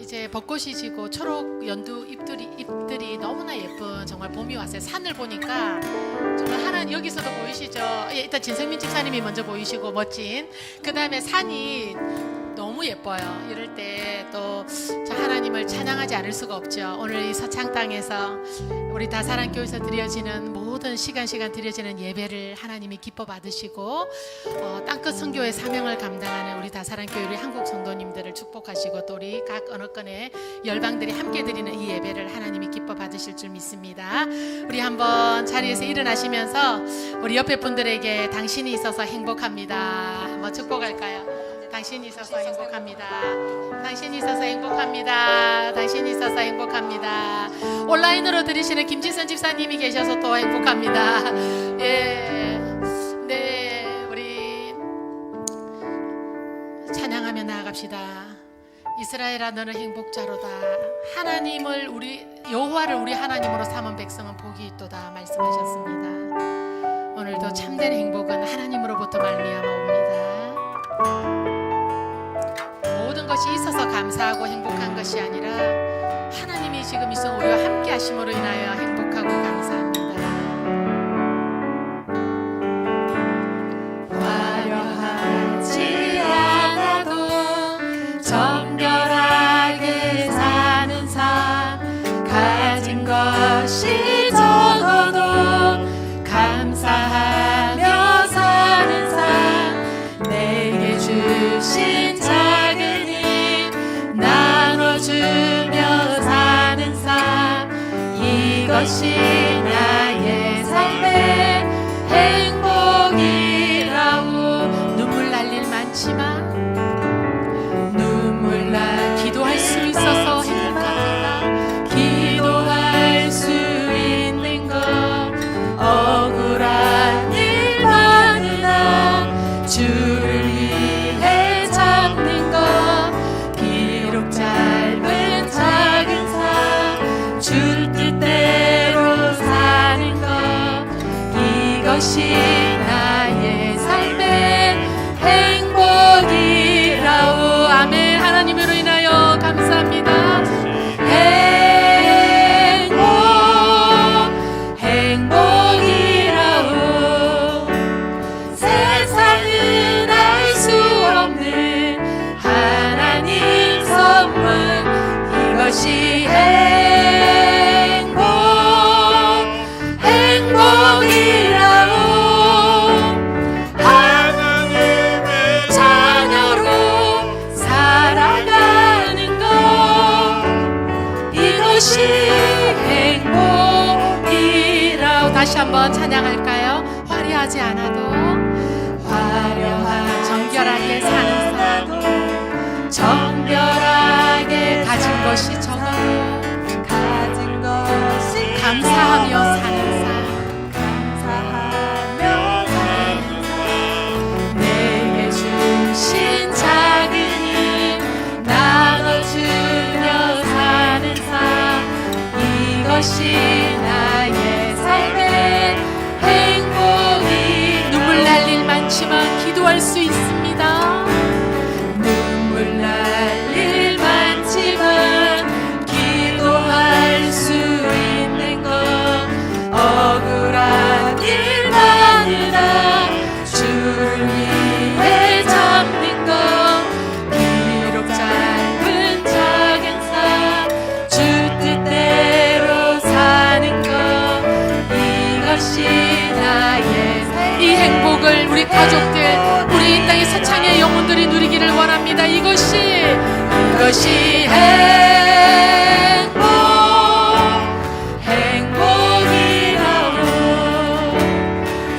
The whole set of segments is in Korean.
이제 벚꽃이 지고 초록 연두 잎들이 너무나 예쁜 정말 봄이 왔어요. 산을 보니까 정말 하나님 여기서도 보이시죠? 예, 일단 진성민 집사님이 먼저 보이시고 멋진. 그 다음에 산이 너무 예뻐요. 이럴 때 또 하나님을 찬양하지 않을 수가 없죠. 오늘 이 서창 땅에서 우리 다사랑교회에서 드려지는 모든 시간 드려지는 예배를 하나님이 기뻐 받으시고 땅끝 선교의 사명을 감당하는 우리 다사랑교회 우리 한국 성도님들을 축복하시고 또 우리 각 언어권의 열방들이 함께 드리는 이 예배를 하나님이 기뻐 받으실 줄 믿습니다. 우리 한번 자리에서 일어나시면서 우리 옆에 분들에게 당신이 있어서 행복합니다 한번 축복할까요? 당신이 있어서 행복합니다. 당신이 있어서 행복합니다. 당신이 있어서 행복합니다. 온라인으로 들으시는 김지선 집사님이 계셔서 또 행복합니다. 예, 네, 우리 찬양하며 나아갑시다. 이스라엘아 너는 행복자로다. 하나님을 우리 여호와를 우리 하나님으로 삼은 백성은 복이 있도다 말씀하셨습니다. 오늘도 참된 행복은 하나님으로부터 말미암아 옵니다. 모든 것이 있어서 감사하고 행복한 것이 아니라 하나님이 지금 이 순간 우리와 함께 하심으로 인하여 행복하고 감사합니다. 화려하지 않아도 정결하게 사는 삶 가진 것이 적어도 감사하며 사는 삶 내게 주신 나눠주며 사는 삶 이것이 나의 삶의 행복이라고 눈물 날 일 많지만 눈물 날 기도할 수 있어서 행복합니다. 기도할 수 있는 것 억울한 일 많으나 주를 위해 잡는 것 짧은 작은 삶 줄 뜻대로 사는 것 이것이 나의 삶의 행복이라오. 아멘. 하나님으로 인하여 감사합니다. 행복이라오. 세상은 알 수 없는 하나님 선물 이것이 행복이라오. 하나님의 자녀로 살아가는 것 이것이 행복이라오. 다시 한번 찬양할까요? 화려하지 않아도 화려한 정결하게 사는 삶 정결하게 가진 것이 적어도 감사하며 사는 삶 내게 주신 작은 힘 나눠주며 사는 삶 이것이 나의 삶의 행복이 눈물 날 일 많지만 기도할 수 있습니다. 눈물 날 일 많지만 기도할 수 있는 것 억울한 일 많으나 주를 위해 잡는 것 비록 짧은 작은 삶 주 뜻대로 사는 것 이것이 나의 이 행복을 우리 가족들 우리 이 땅의 서창의 영혼들이 누리기를 원합니다. 이것이 행복이라고.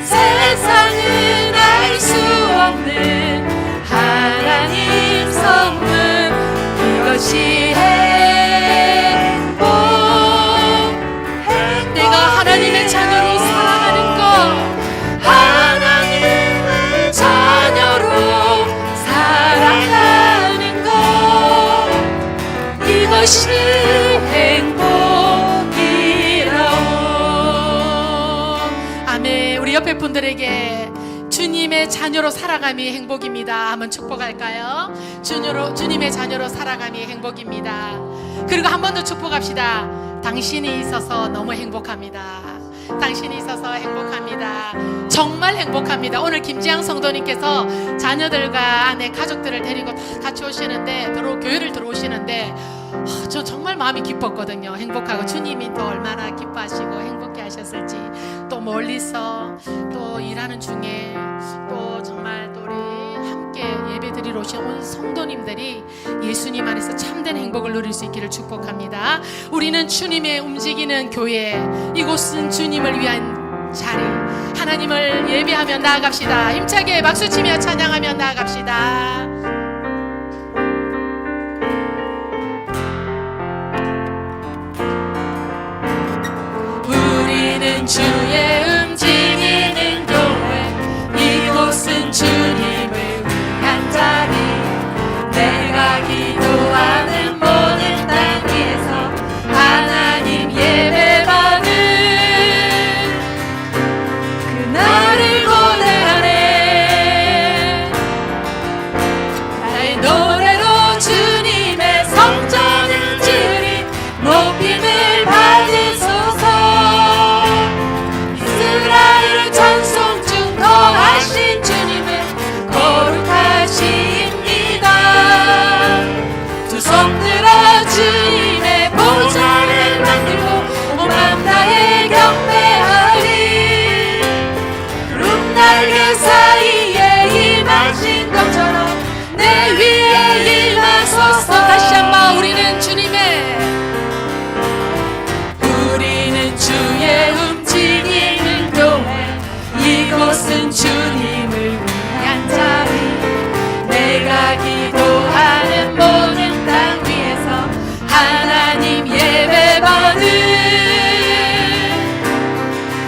세상은 알 수 없는 하나님 선물 이것이 행복. 내가 하나님의 자녀로 살아가는 것 하나님의 자녀로 살아가는 것 이것이 행복이라오. 아멘. 우리 옆에 분들에게 주 주님의 자녀로 살아감이 행복입니다. 한번 축복할까요? 주님의 자녀로 살아감이 행복입니다. 그리고 한 번 더 축복합시다. 당신이 있어서 너무 행복합니다. 당신이 있어서 행복합니다. 정말 행복합니다. 오늘 김지향 성도님께서 자녀들과 아내 가족들을 데리고 다 같이 오시는데 교회를 들어오시는데 저 정말 마음이 기뻤거든요. 행복하고 주님이 또 얼마나 기뻐하시고 행복해 하셨을지, 또 멀리서 또 일하는 중에 또 정말 또 우리 함께 예배 드리러 오신 온 성도님들이 예수님 안에서 참된 행복을 누릴 수 있기를 축복합니다. 우리는 주님의 움직이는 교회, 이곳은 주님을 위한 자리, 하나님을 예배하며 나아갑시다. 힘차게 박수치며 찬양하며 나아갑시다. 우리는 주의 움직이는 교회, 이곳은 주님을 위한 자리, 내가 기도하는 모든 땅 위에서 하나님 예배받는 그날을 고대하네. 나의 노래로 주님의 성전을 지으리, 높임을 받으소서. 이스라엘을 찬송 중 거하신 주님을 거룩하십니다. 두 손 들어 주님의 보좌를 만들고 온 맘 다해 경배하리. 구름 날개 사이에 임하신 것처럼 내 위에 임하소서. 다시 한번 우리는 주의 움직이는 교회, 이곳은 주님을 위한 자리, 내가 기도하는 모든 땅 위에서 하나님 예배받는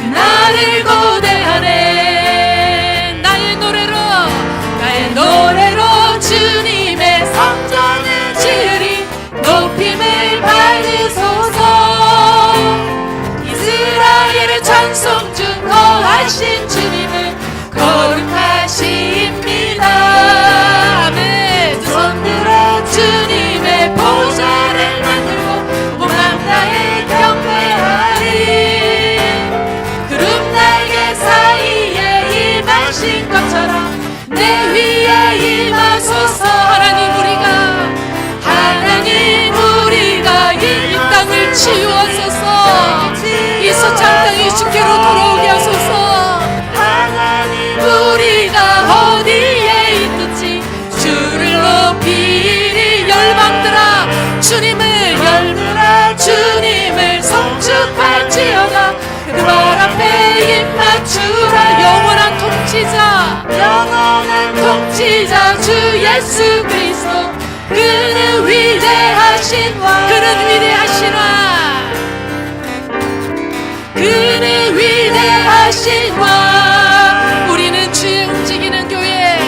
그날을 고대하네. 나의 노래로 주님의 성전을 지으리, 높임을 받으소서. 이스라엘의 찬송 중 거하신 주님을 거룩하십니다. 아멘. 두 손 들어 주님의 보좌를 만들고 온 맘 다해 경배하리. 구름 날개 사이에 임하신 것처럼 내 위에 임하소서. 하나님 우리가 이 땅을 치유하소서. 이 소창 땅이 주께로 돌아오게 하소서. 하나님 우리가 어디에 있든지 주를 높이리. 열방들아 주님을 성축할지어다. 그 발 앞에 입 맞추라. 영원한 통치자 주 예수 그리스도, 그는 위대하신 왕, 그는 위대하신 왕. 우리는 주의 움직이는 교회,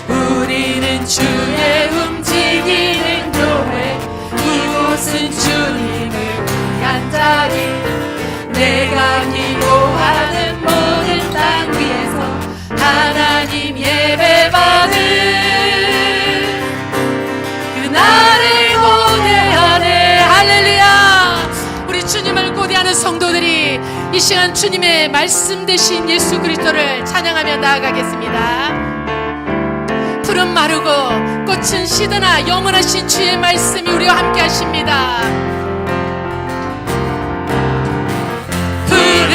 우리는 주의 움직이는 교회, 이곳은 주님을 위한 자리, 내가 기도하는 모든 땅 위에서 하나님 예배받는 그날을 고대하네. 할렐루야. 우리 주님을 고대하는 성도들이 이 시간 주님의 말씀 되신 예수 그리스도를 찬양하며 나아가겠습니다. 풀은 마르고 꽃은 시드나 영원하신 주의 말씀이 우리와 함께 하십니다. 풀은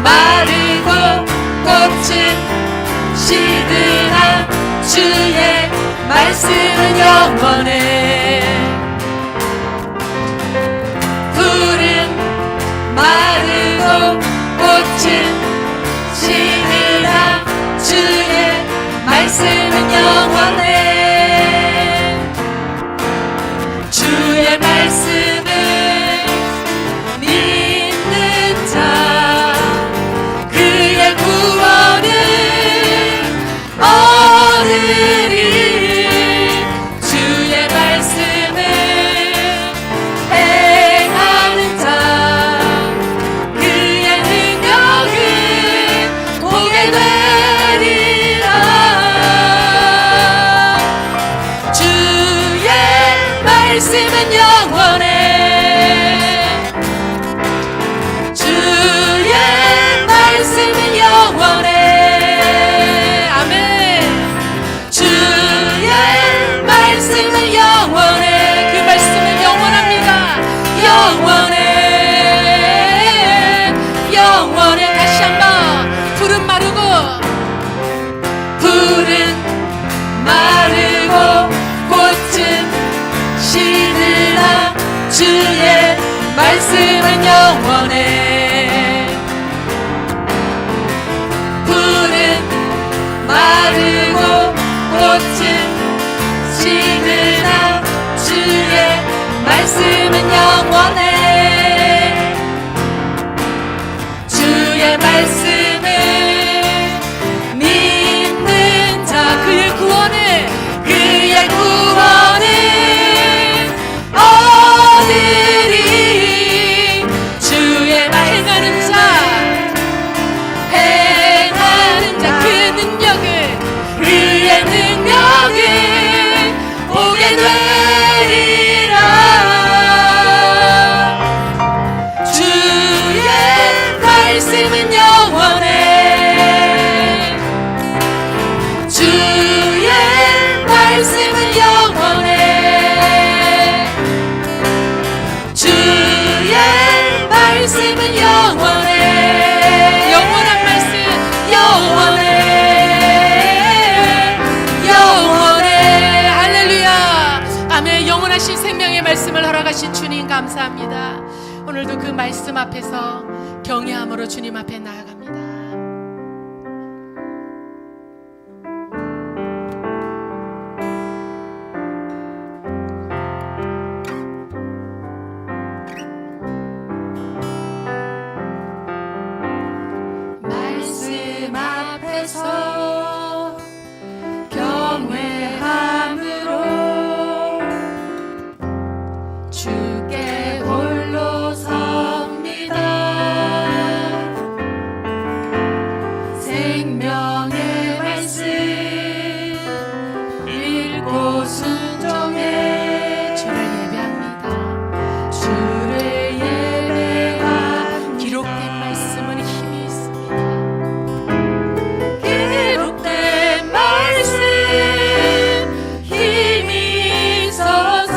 마르고 꽃은 시드나 주의 말씀은 영원해. 풀은 마르고 꽃은 시드나 주의 말씀은 영원해. 주의 말씀을 믿는 자, 그의 구원을 얻으리. 주의 말씀을 행하는 자, 그의 능력을 보게 돼. 말씀은 영원해. 주의 말씀은 영원해. 아멘. 주의 말씀은 영원해. 그 말씀은 영원합니다. 영원해. 영원해. 다시 한번. 푸른 마르고 꽃은 시들나 주의 말씀은 영원해. 푸른 마르고 꽃은 시들나 주의 말씀은 영원해. 주의 말씀을 믿는 자 그의 구원을 얻으리. 주의 말 행하는 자 그의 능력을 보게 되리라. 주의 말씀은 영원해. 주의 말씀은 영원해. 주의 말씀은 영원해. 영원한 말씀 영원해. 영원해. 할렐루야. 아멘. 영원하신 생명의 말씀을 허락하신 주님 감사합니다. 오늘도 그 말씀 앞에서 경외함으로 주님 앞에 나아갑니다. 말씀 앞에서 경외함으로 주께 홀로 섭니다. 생명의 말씀 읽고 순종해 주를 예배합니다. 주를 예배한 기록된 말씀은 힘이 있습니다. 기록된 말씀 힘이 있어서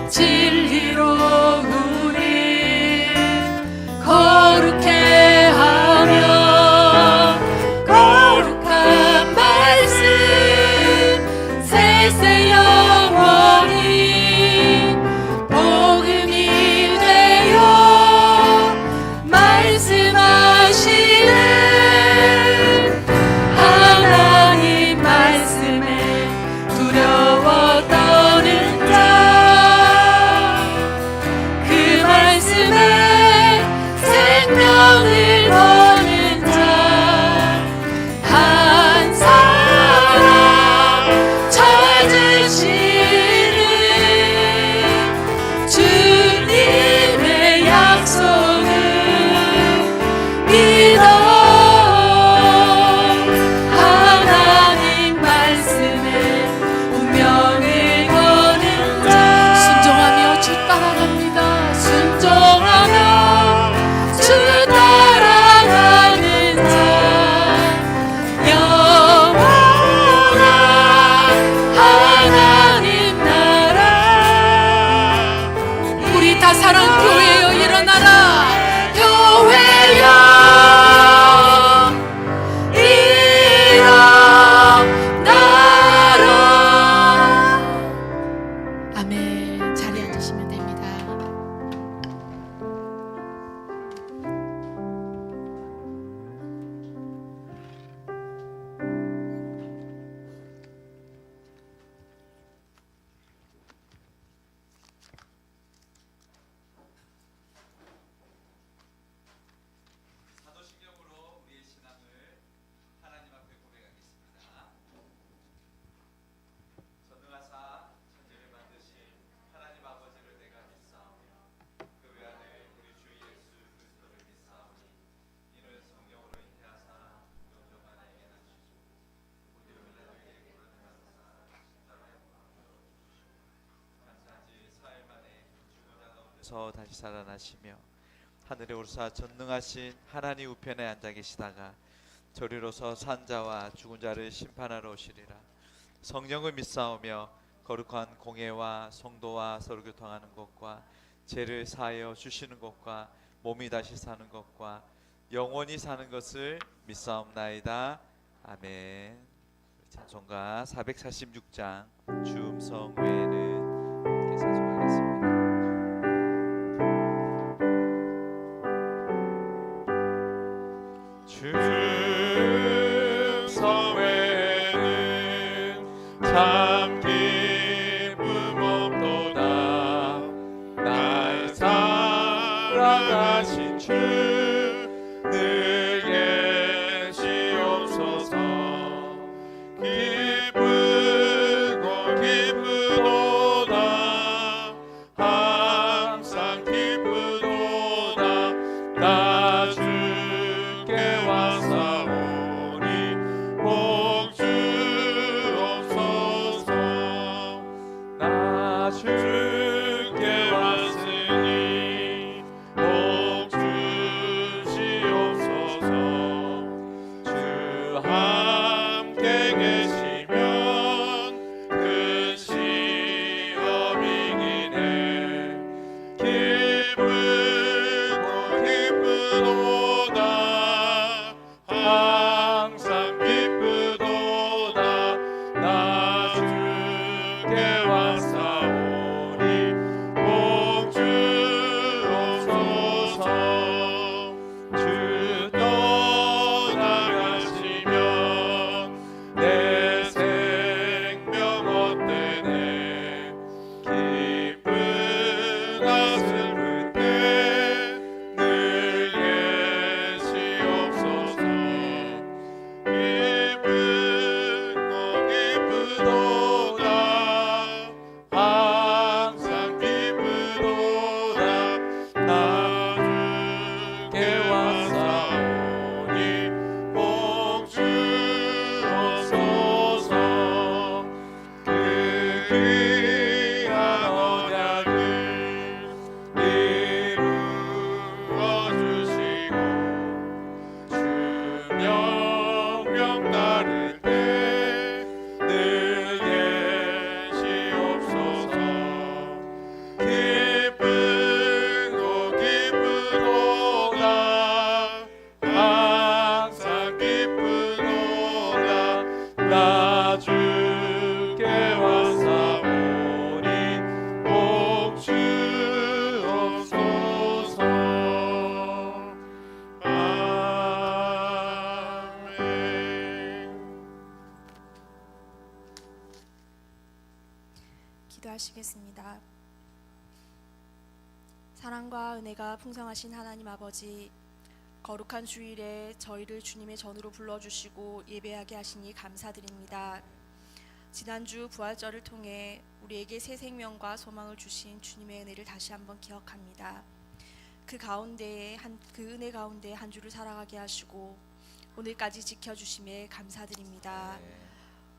진리로 우리 거룩해 하며 거룩한 말씀 세세 영원히 복음이 되어 말씀하시네. 하나님 말씀에 두려워 떠는 자 그 말씀에 생명을 거는 자 한 사람 찾으시는 주님의 약속을 믿어. 하나님 말씀에 운명을 거는 자 순종하며 주 따라갑니다. 순종하며 주 따라가는 자 영원한 하나님 나라. 우리 다사랑 교회여 일어나라. 교회여 일어나라. 아멘. 자리에 앉으시면 됩니다. 사도신경으로 우리의 신앙을 하나님 앞에 고백하겠습니다. 전능하사 천지를 만드신 하나님 아버지를 내가 믿사오며 죽으셔서 다시 살아나시며 하늘에 오르사 전능하신 하나님 우편에 앉아 계시다가 저리로서 산자와 죽은 자를 심판하러 오시리라. 성령을 믿사오며 거룩한 공예와 성도와 서로 교통하는 것과 죄를 사하여 주시는 것과 몸이 다시 사는 것과 영원히 사는 것을 믿사옵나이다. 아멘. 찬송가 446장 주음성 외에는 함께 찬송하겠습니다. 주음성 외에는 참 기쁨 없도다. 날 사랑하신 주 늘 계시옵소서. 기쁘고 기쁘도다. 항상 기쁘도다. 나 주께 와사오니 복 주옵소서. 나 주께 왔으니 복 주시옵소서. 주 함께 계시면 큰 시험이긴 해. 기쁘고 기쁘도다. 항상 기쁘도다. 나 주께 와사오니 복 주옵소서. 주 떠나가시면 내 생명 헛되네. 기쁘나 슬플 때 늘 계시옵소서. 기쁘고 기쁘도다. 항상 기쁘도다. 나 주께 와사오니 복 주옵소서. 그 귀한 언약을 이루어 주시고 주 명령 따를 때 늘 계시옵소서. 기쁘고 기쁘도다. 항상 기쁘도다. 나 주께 와사오니 복 주옵소서. 아멘. 기도하시겠습니다. 사랑과 은혜가 풍성하신 하나님 아버지, 거룩한 주일에 저희를 주님의 전으로 불러주시고 예배하게 하시니 감사드립니다. 지난주 부활절을 통해 우리에게 새 생명과 소망을 주신 주님의 은혜를 다시 한번 기억합니다. 그 은혜 가운데 한 주를 살아가게 하시고 오늘까지 지켜주심에 감사드립니다.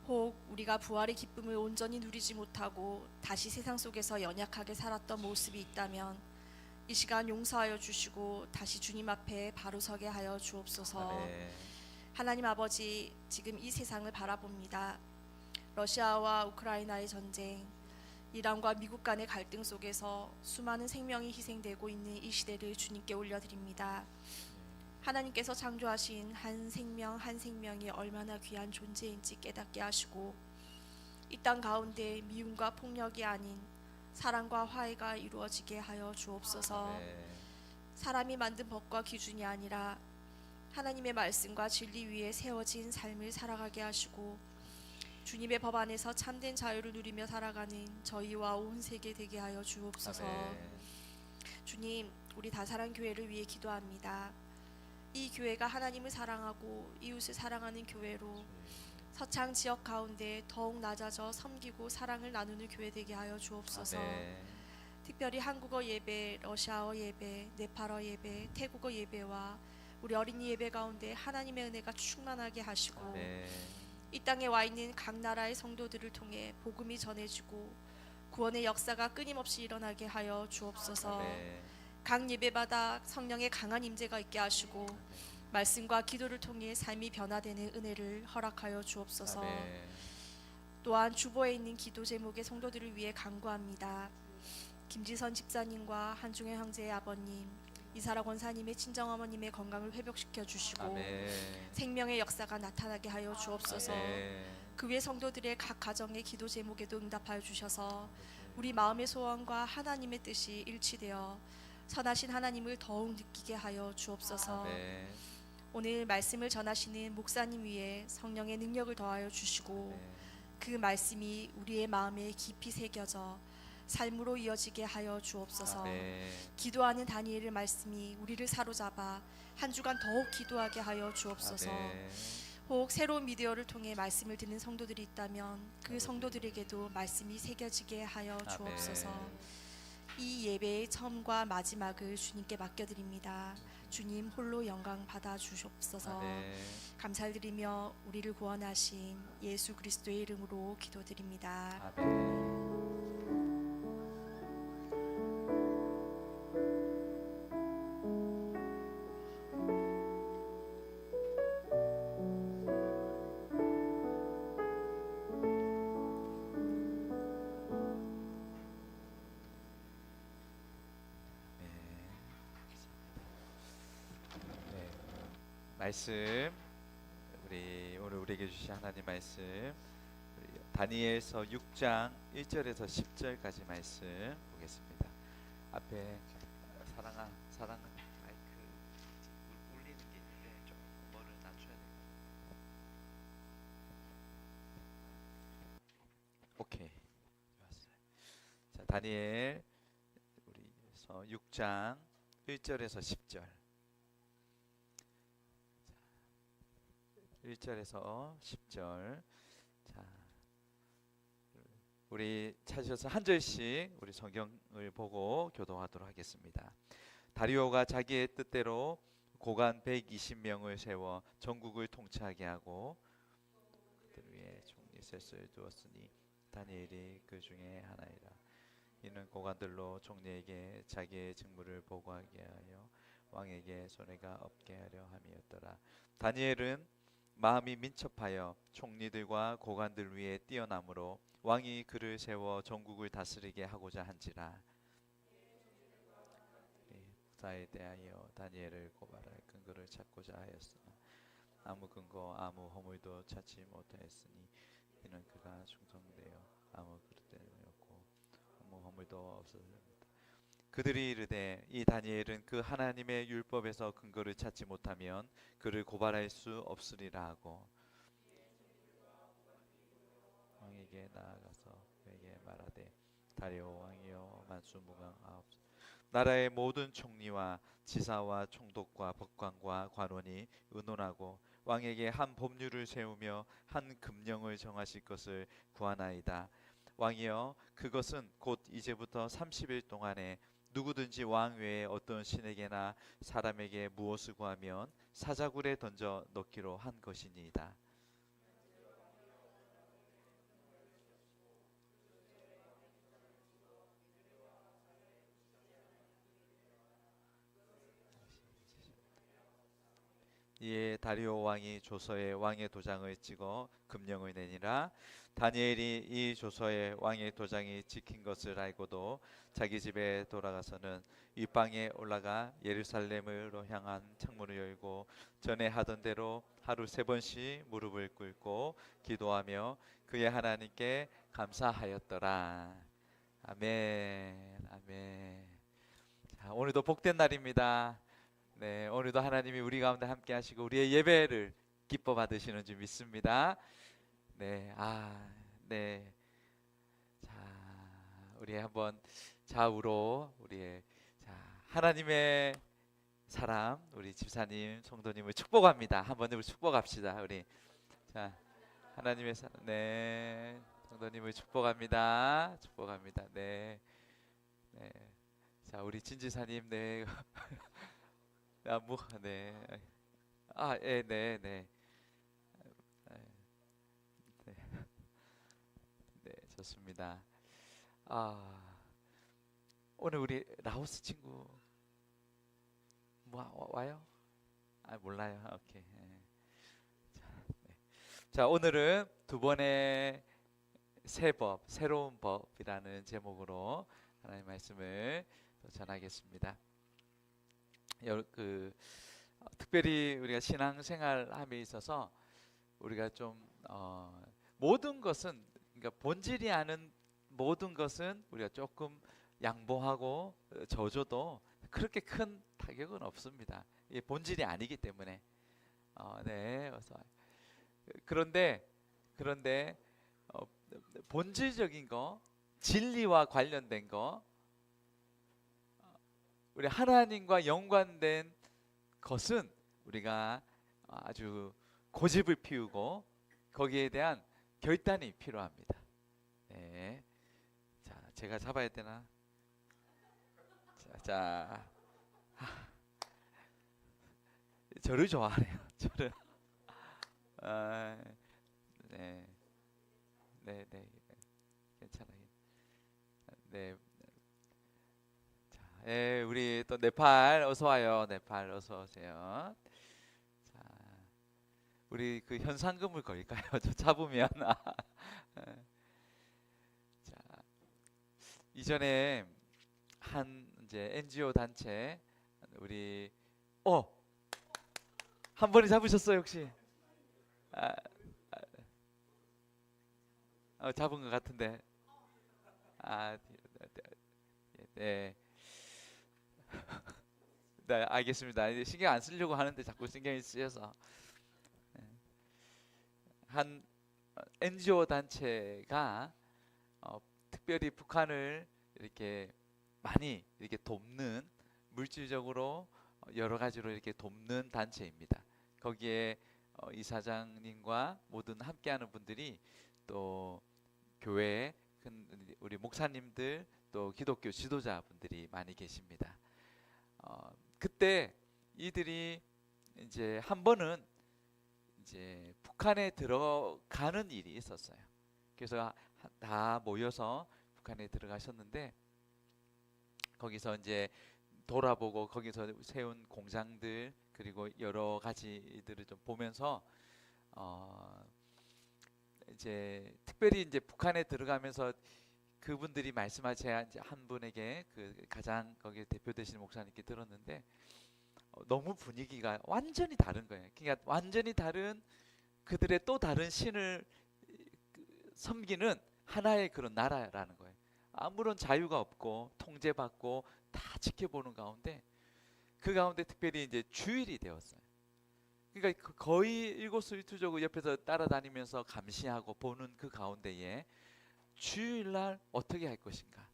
혹 우리가 부활의 기쁨을 온전히 누리지 못하고 다시 세상 속에서 연약하게 살았던 모습이 있다면 이 시간 용서하여 주시고 다시 주님 앞에 바로 서게 하여 주옵소서. 아멘. 하나님 아버지, 지금 이 세상을 바라봅니다. 러시아와 우크라이나의 전쟁, 이란과 미국 간의 갈등 속에서 수많은 생명이 희생되고 있는 이 시대를 주님께 올려드립니다. 하나님께서 창조하신 한 생명 한 생명이 얼마나 귀한 존재인지 깨닫게 하시고 이 땅 가운데 미움과 폭력이 아닌 사랑과 화해가 이루어지게 하여 주옵소서. 아멘. 사람이 만든 법과 기준이 아니라 하나님의 말씀과 진리 위에 세워진 삶을 살아가게 하시고 주님의 법 안에서 참된 자유를 누리며 살아가는 저희와 온 세계 되게 하여 주옵소서. 아멘. 주님, 우리 다사랑교회를 위해 기도합니다. 이 교회가 하나님을 사랑하고 이웃을 사랑하는 교회로 서창 지역 가운데 더욱 낮아져 섬기고 사랑을 나누는 교회 되게 하여 주옵소서. 아멘. 특별히 한국어 예배, 러시아어 예배, 네팔어 예배, 태국어 예배와 우리 어린이 예배 가운데 하나님의 은혜가 충만하게 하시고 아멘. 이 땅에 와 있는 각 나라의 성도들을 통해 복음이 전해지고 구원의 역사가 끊임없이 일어나게 하여 주옵소서. 아멘. 각 예배마다 성령의 강한 임재가 있게 하시고 말씀과 기도를 통해 삶이 변화되는 은혜를 허락하여 주옵소서. 아멘. 또한 주보에 있는 기도 제목의 성도들을 위해 간구합니다. 김지선 집사님과 한중현 형제의 아버님, 이사라 권사님의 친정어머님의 건강을 회복시켜 주시고 아멘. 생명의 역사가 나타나게 하여 주옵소서. 아멘. 그 외 성도들의 각 가정의 기도 제목에도 응답하여 주셔서 우리 마음의 소원과 하나님의 뜻이 일치되어 선하신 하나님을 더욱 느끼게 하여 주옵소서. 아멘. 오늘 말씀을 전하시는 목사님 위에 성령의 능력을 더하여 주시고 그 말씀이 우리의 마음에 깊이 새겨져 삶으로 이어지게 하여 주옵소서. 아멘. 기도하는 다니엘의 말씀이 우리를 사로잡아 한 주간 더욱 기도하게 하여 주옵소서. 아멘. 혹 새로운 미디어를 통해 말씀을 듣는 성도들이 있다면 그 성도들에게도 말씀이 새겨지게 하여 주옵소서. 이 예배의 처음과 마지막을 주님께 맡겨드립니다. 주님 홀로 영광 받아 주옵소서. 아멘. 감사드리며 우리를 구원하신 예수 그리스도의 이름으로 기도드립니다. 아멘. 네. 말씀 오늘 우리에게 주신 하나님 말씀 우리 다니엘서 6장 1절에서 10절까지 말씀 보겠습니다. 앞에 사랑아 마이크 울리는 게 있는데 좀 뭐를 낮춰야 돼. 오케이 좋았어요. 자 다니엘 우리서 6장 1절에서 10절 1절에서 10절. 자, 우리 찾으셔서 한 절씩 우리 성경을 보고 교도하도록 하겠습니다. 다리오가 자기의 뜻대로 고관 120명을 세워 전국을 통치하게 하고 그들 위에 총리 셋을 두었으니 다니엘이 그 중에 하나이라. 이는 고관들로 총리에게 자기의 직무를 보고하게 하여 왕에게 손해가 없게 하려 함이었더라. 다니엘은 마음이 민첩하여 총리들과 고관들 위에 뛰어나므로 왕이 그를 세워 전국을 다스리게 하고자 한지라. 사에 대하여 다니엘을 고발할 근거를 찾고자 하였으나 아무 근거 아무 허물도 찾지 못하였으니 이는 그가 충성되어 아무 그릇되었고 아무 허물도 없었습니다. 그들이 이르되 이 다니엘은 그 하나님의 율법에서 근거를 찾지 못하면 그를 고발할 수 없으리라 하고 왕에게 나아가서 그에게 말하되 다리오 왕이여 만수무강하옵소서. 나라의 모든 총리와 지사와 총독과 법관과 관원이 의논하고 왕에게 한 법률을 세우며 한 금령을 정하실 것을 구하나이다. 왕이여 그것은 곧 이제부터 30일 동안에 누구든지 왕 외에 어떤 신에게나 사람에게 무엇을 구하면 사자굴에 던져 넣기로 한 것이니이다. 이에 다리오 왕이 조서에 왕의 도장을 찍어 금령을 내니라. 다니엘이 이 조서에 왕의 도장이 찍힌 것을 알고도 자기 집에 돌아가서는 윗방에 올라가 예루살렘으로 향한 창문을 열고 전에 하던 대로 하루 3번씩 무릎을 꿇고 기도하며 그의 하나님께 감사하였더라. 아멘. 아멘. 자, 오늘도 복된 날입니다. 네, 오늘도 하나님이 우리 가운데 함께 하시고 우리의 예배를 기뻐 받으시는 줄 믿습니다. 네, 네. 자, 우리 한번 좌우로 우리의 하나님의 사람 우리 집사님 성도님을 축복합니다. 한번 우리 축복합시다. 우리 자, 하나님의 사람 네, 성도님을 축복합니다. 축복합니다. 네, 네. 자, 우리 진지사님 네. 네. 네, 네, 네. 네, 좋습니다. 오늘 우리 라오스 친구 와요? 몰라요. 오케이. 자, 오늘은 두 번의 새 법, 새로운 법이라는 제목으로 하나님의 말씀을 또 전하겠습니다. 특별히 우리가 신앙생활함에 있어서 우리가 좀 모든 것은, 그러니까 본질이 아닌 모든 것은 우리가 조금 양보하고 져줘도 그렇게 큰 타격은 없습니다. 이게 본질이 아니기 때문에. 네, 어서 와요. 그런데 본질적인 거, 진리와 관련된 거, 우리 하나님과 연관된 것은 우리가 아주 고집을 피우고 거기에 대한 결단이 필요합니다. 네. 자, 제가 잡아야 되나? 자, 저를 좋아하네요. 저를. 네, 괜찮아요. 네. 자, 우리 또 네팔 어서 와요. 네팔 어서 오세요. 자, 우리 그 현상금을 걸까요? 저 잡으면. 자, 이전에 한 이제 NGO 단체 우리 한 번에 잡으셨어요 혹시? 잡은 것 같은데. 네. 네, 알겠습니다. 이제 신경 안 쓰려고 하는데 자꾸 신경이 쓰여서. 한 NGO 단체가 특별히 북한을 이렇게 많이 이렇게 돕는, 물질적으로 여러 가지로 이렇게 돕는 단체입니다. 거기에 이사장님과 모든 함께하는 분들이 또 교회 우리 목사님들 또 기독교 지도자분들이 많이 계십니다. 그때 이들이 이제 한 번은 이제 북한에 들어가는 일이 있었어요. 그래서 다 모여서 북한에 들어가셨는데 거기서 이제 돌아보고 거기서 세운 공장들 그리고 여러 가지들을 좀 보면서 이제 특별히 이제 북한에 들어가면서 그분들이 말씀하신 제가 이제 한 분에게 그 가장 거기에 대표되시는 목사님께 들었는데 너무 분위기가 완전히 다른 거예요. 그러니까 완전히 다른 그들의 또 다른 신을 섬기는 하나의 그런 나라라는 거예요. 아무런 자유가 없고 통제받고 다 지켜보는 가운데 그 가운데 특별히 이제 주일이 되었어요. 그러니까 거의 일거수일투족을 옆에서 따라다니면서 감시하고 보는 그 가운데에 주일날 어떻게 할 것인가.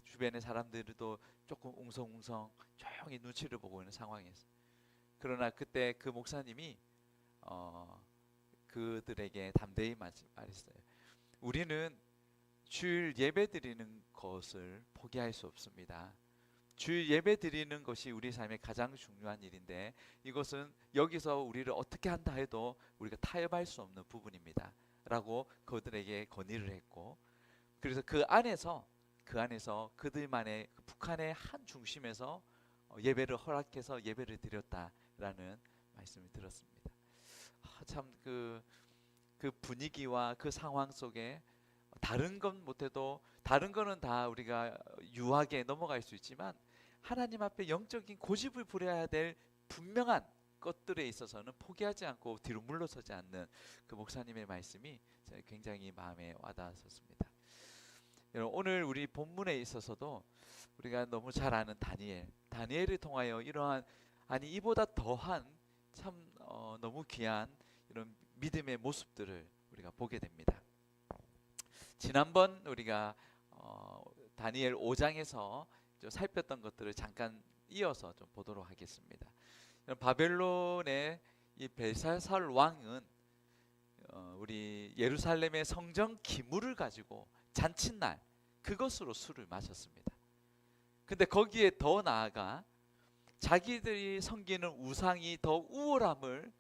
주변의 사람들도 조금 웅성웅성 조용히 눈치를 보고 있는 상황이었어요. 그러나 그때 그 목사님이 그들에게 담대히 말했어요. 우리는 주일 예배 드리는 것을 포기할 수 없습니다. 주일 예배 드리는 것이 우리 삶의 가장 중요한 일인데 이것은 여기서 우리를 어떻게 한다 해도 우리가 타협할 수 없는 부분입니다. 라고 그들에게 건의를 했고, 그래서 그 안에서 그들만의 북한의 한 중심에서 예배를 허락해서 예배를 드렸다라는 말씀을 들었습니다. 참 그 분위기와 그 상황 속에 다른 건 못해도 다른 거는 다 우리가 유하게 넘어갈 수 있지만 하나님 앞에 영적인 고집을 부려야 될 분명한 것들에 있어서는 포기하지 않고 뒤로 물러서지 않는 그 목사님의 말씀이 굉장히 마음에 와닿았습니다. 여러분, 오늘 우리 본문에 있어서도 우리가 너무 잘 아는 다니엘을 통하여 이러한 이보다 더한 참 너무 귀한 이런 믿음의 모습들을 우리가 보게 됩니다. 지난번 우리가 다니엘 5장에서 좀 살폈던 것들을 잠깐 이어서 좀 보도록 하겠습니다. 바벨론의 이 벨사살 왕은 우리 예루살렘의 성전 기물을 가지고 잔칫날 그것으로 술을 마셨습니다. 근데 거기에 더 나아가 자기들이 섬기는 우상이 더 우월함을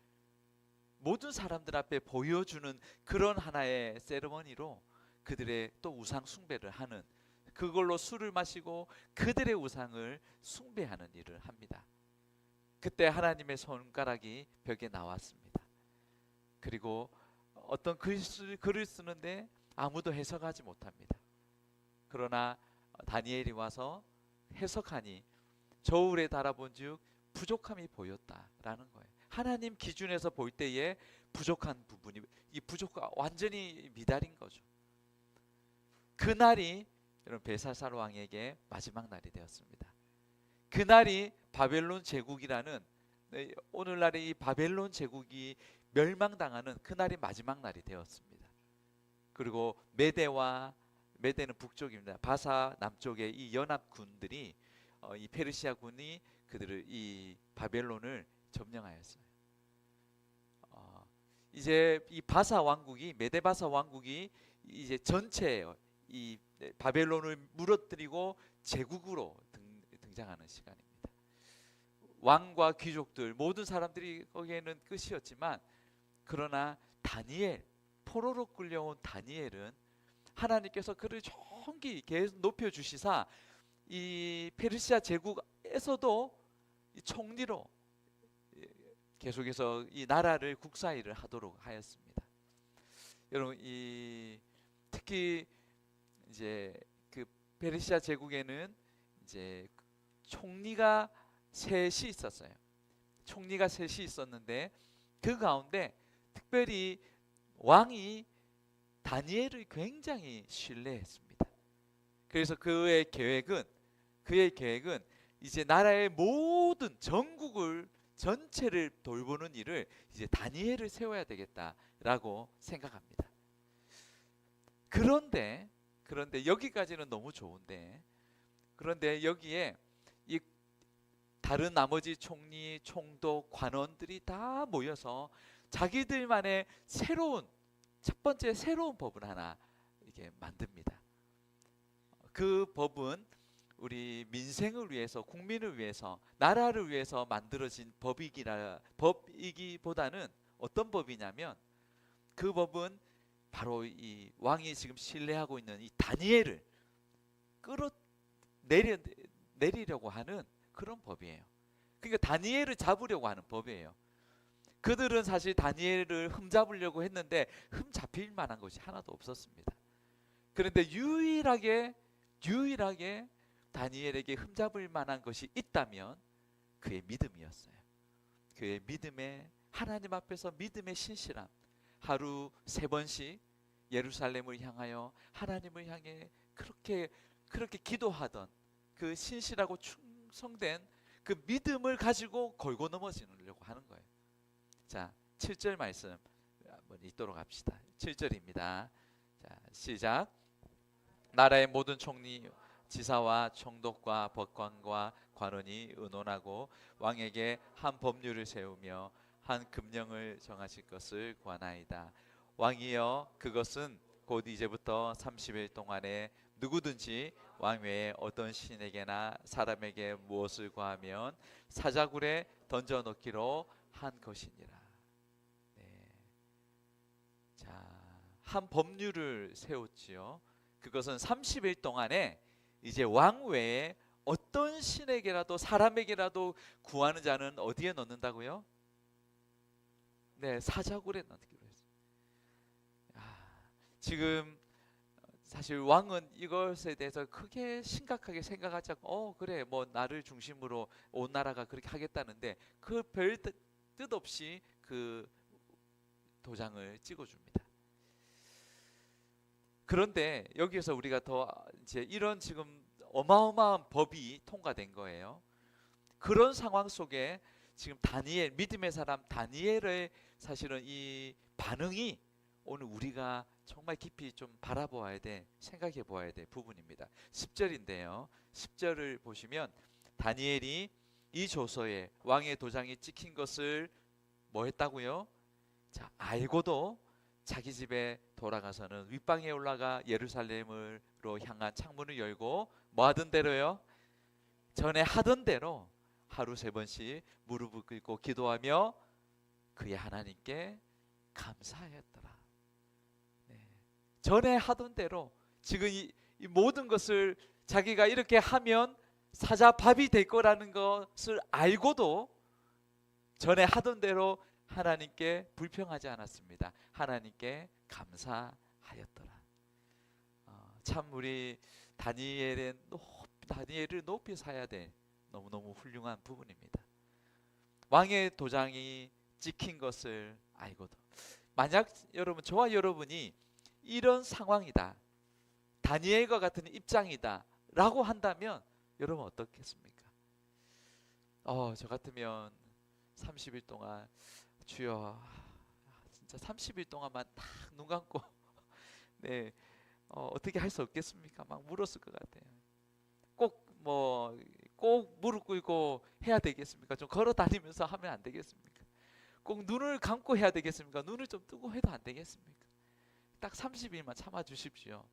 모든 사람들 앞에 보여주는 그런 하나의 세리머니로 그들의 또 우상 숭배를 하는 그걸로 술을 마시고 그들의 우상을 숭배하는 일을 합니다. 그때 하나님의 손가락이 벽에 나왔습니다. 그리고 어떤 글을 쓰는데 아무도 해석하지 못합니다. 그러나 다니엘이 와서 해석하니 저울에 달아본즉 부족함이 보였다라는 거예요. 하나님 기준에서 볼 때에 부족한 부분이, 이 부족과 완전히 미달인 거죠. 그날이 여러분 벨사살 왕에게 마지막 날이 되었습니다. 그날이 바벨론 제국이라는, 오늘날의 이 바벨론 제국이 멸망당하는 그날이 마지막 날이 되었습니다. 그리고 메대는 북쪽입니다. 바사 남쪽의 이 연합군들이 이 페르시아 군이 그들을 이 바벨론을 점령하였어요. 이제 이 바사 왕국이, 메대 바사 왕국이 이제 전체 이 바벨론을 무너뜨리고 제국으로 등장하는 시간입니다. 왕과 귀족들 모든 사람들이 거기에는 끝이었지만, 그러나 다니엘, 포로로 끌려온 다니엘은 하나님께서 그를 정기 계속 높여주시사 이 페르시아 제국에서도 이 총리로 계속해서 이 나라를 국사일을 하도록 하였습니다. 여러분, 이 특히 이제 그 페르시아 제국에는 이제 총리가 셋이 있었어요. 총리가 셋이 있었는데 그 가운데 특별히 왕이 다니엘을 굉장히 신뢰했습니다. 그래서 그의 계획은 이제 나라의 모든 전국을 전체를 돌보는 일을 이제 다니엘을 세워야 되겠다라고 생각합니다. 그런데 여기까지는 너무 좋은데, 그런데 여기에 이 다른 나머지 총리, 총독, 관원들이 다 모여서 자기들만의 첫 번째 새로운 법을 하나 이렇게 만듭니다. 그 법은 우리 민생을 위해서, 국민을 위해서, 나라를 위해서 만들어진 법이기보다는 어떤 법이냐면, 그 법은 바로 이 왕이 지금 신뢰하고 있는 이 다니엘을 끌어내리려고 하는 그런 법이에요. 그러니까 다니엘을 잡으려고 하는 법이에요. 그들은 사실 다니엘을 흠잡으려고 했는데 흠잡힐 만한 것이 하나도 없었습니다. 그런데 유일하게 다니엘에게 흠잡을 만한 것이 있다면 그의 믿음이었어요. 그의 믿음의, 하나님 앞에서 믿음의 신실함. 하루 3번씩 예루살렘을 향하여 하나님을 향해 그렇게 기도하던 그 신실하고 충성된 그 믿음을 가지고 걸고 넘어지려고 하는 거예요. 자, 7절 말씀 한번 읽도록 합시다. 7절입니다. 자, 시작. 나라의 모든 총리, 지사와 총독과 법관과 관원이 의논하고 왕에게 한 법률을 세우며 한 금령을 정하실 것을 구하나이다. 왕이여, 그것은 곧 이제부터 30일 동안에 누구든지 왕 외에 어떤 신에게나 사람에게 무엇을 구하면 사자굴에 던져 넣기로 한 것이니라. 네. 자, 한 법률을 세웠지요. 그것은 30일 동안에 이제 왕 외에 어떤 신에게라도, 사람에게라도 구하는 자는 어디에 넣는다고요? 네, 사자굴에 넣기로 했어요. 지금 사실 왕은 이것에 대해서 크게 심각하게 생각하지 않고, 그래, 뭐 나를 중심으로 온 나라가 그렇게 하겠다는데, 그 별 뜻 없이 그 도장을 찍어줍니다. 그런데 여기에서 우리가 더 이제 이런 지금 어마어마한 법이 통과된 거예요. 그런 상황 속에 지금 다니엘, 믿음의 사람 다니엘의 사실은 이 반응이 오늘 우리가 정말 깊이 좀 바라보아야 돼, 생각해 보아야 될 부분입니다. 10절인데요. 10절을 보시면 다니엘이 이 조서에 왕의 도장이 찍힌 것을 뭐 했다고요? 자, 알고도 자기 집에 돌아가서는 윗방에 올라가 예루살렘으로 향한 창문을 열고 뭐 하던 대로요? 전에 하던 대로 하루 3번씩 무릎을 꿇고 기도하며 그의 하나님께 감사하였더라. 네. 전에 하던 대로 지금 이 모든 것을 자기가 이렇게 하면 사자밥이 될 거라는 것을 알고도 전에 하던 대로 하나님께 불평하지 않았습니다. 하나님께 감사하였더라. 참 우리 다니엘을 높이 사야 돼. 너무너무 훌륭한 부분입니다. 왕의 도장이 찍힌 것을 알고도, 만약 여러분, 저와 여러분이 이런 상황이다, 다니엘과 같은 입장이다 라고 한다면 여러분 어떻겠습니까? 저 같으면 30일 동안 주여, 진짜 30일 동안만 딱 눈 감고 네, 어떻게 할 수 없겠습니까? 막 물었을 것 같아요. 꼭 무릎 꿇고 해야 되겠습니까? 좀 걸어 다니면서 하면 안 되겠습니까? 꼭 눈을 감고 해야 되겠습니까? 눈을 좀 뜨고 해도 안 되겠습니까? 딱 30일만 참아 주십시오.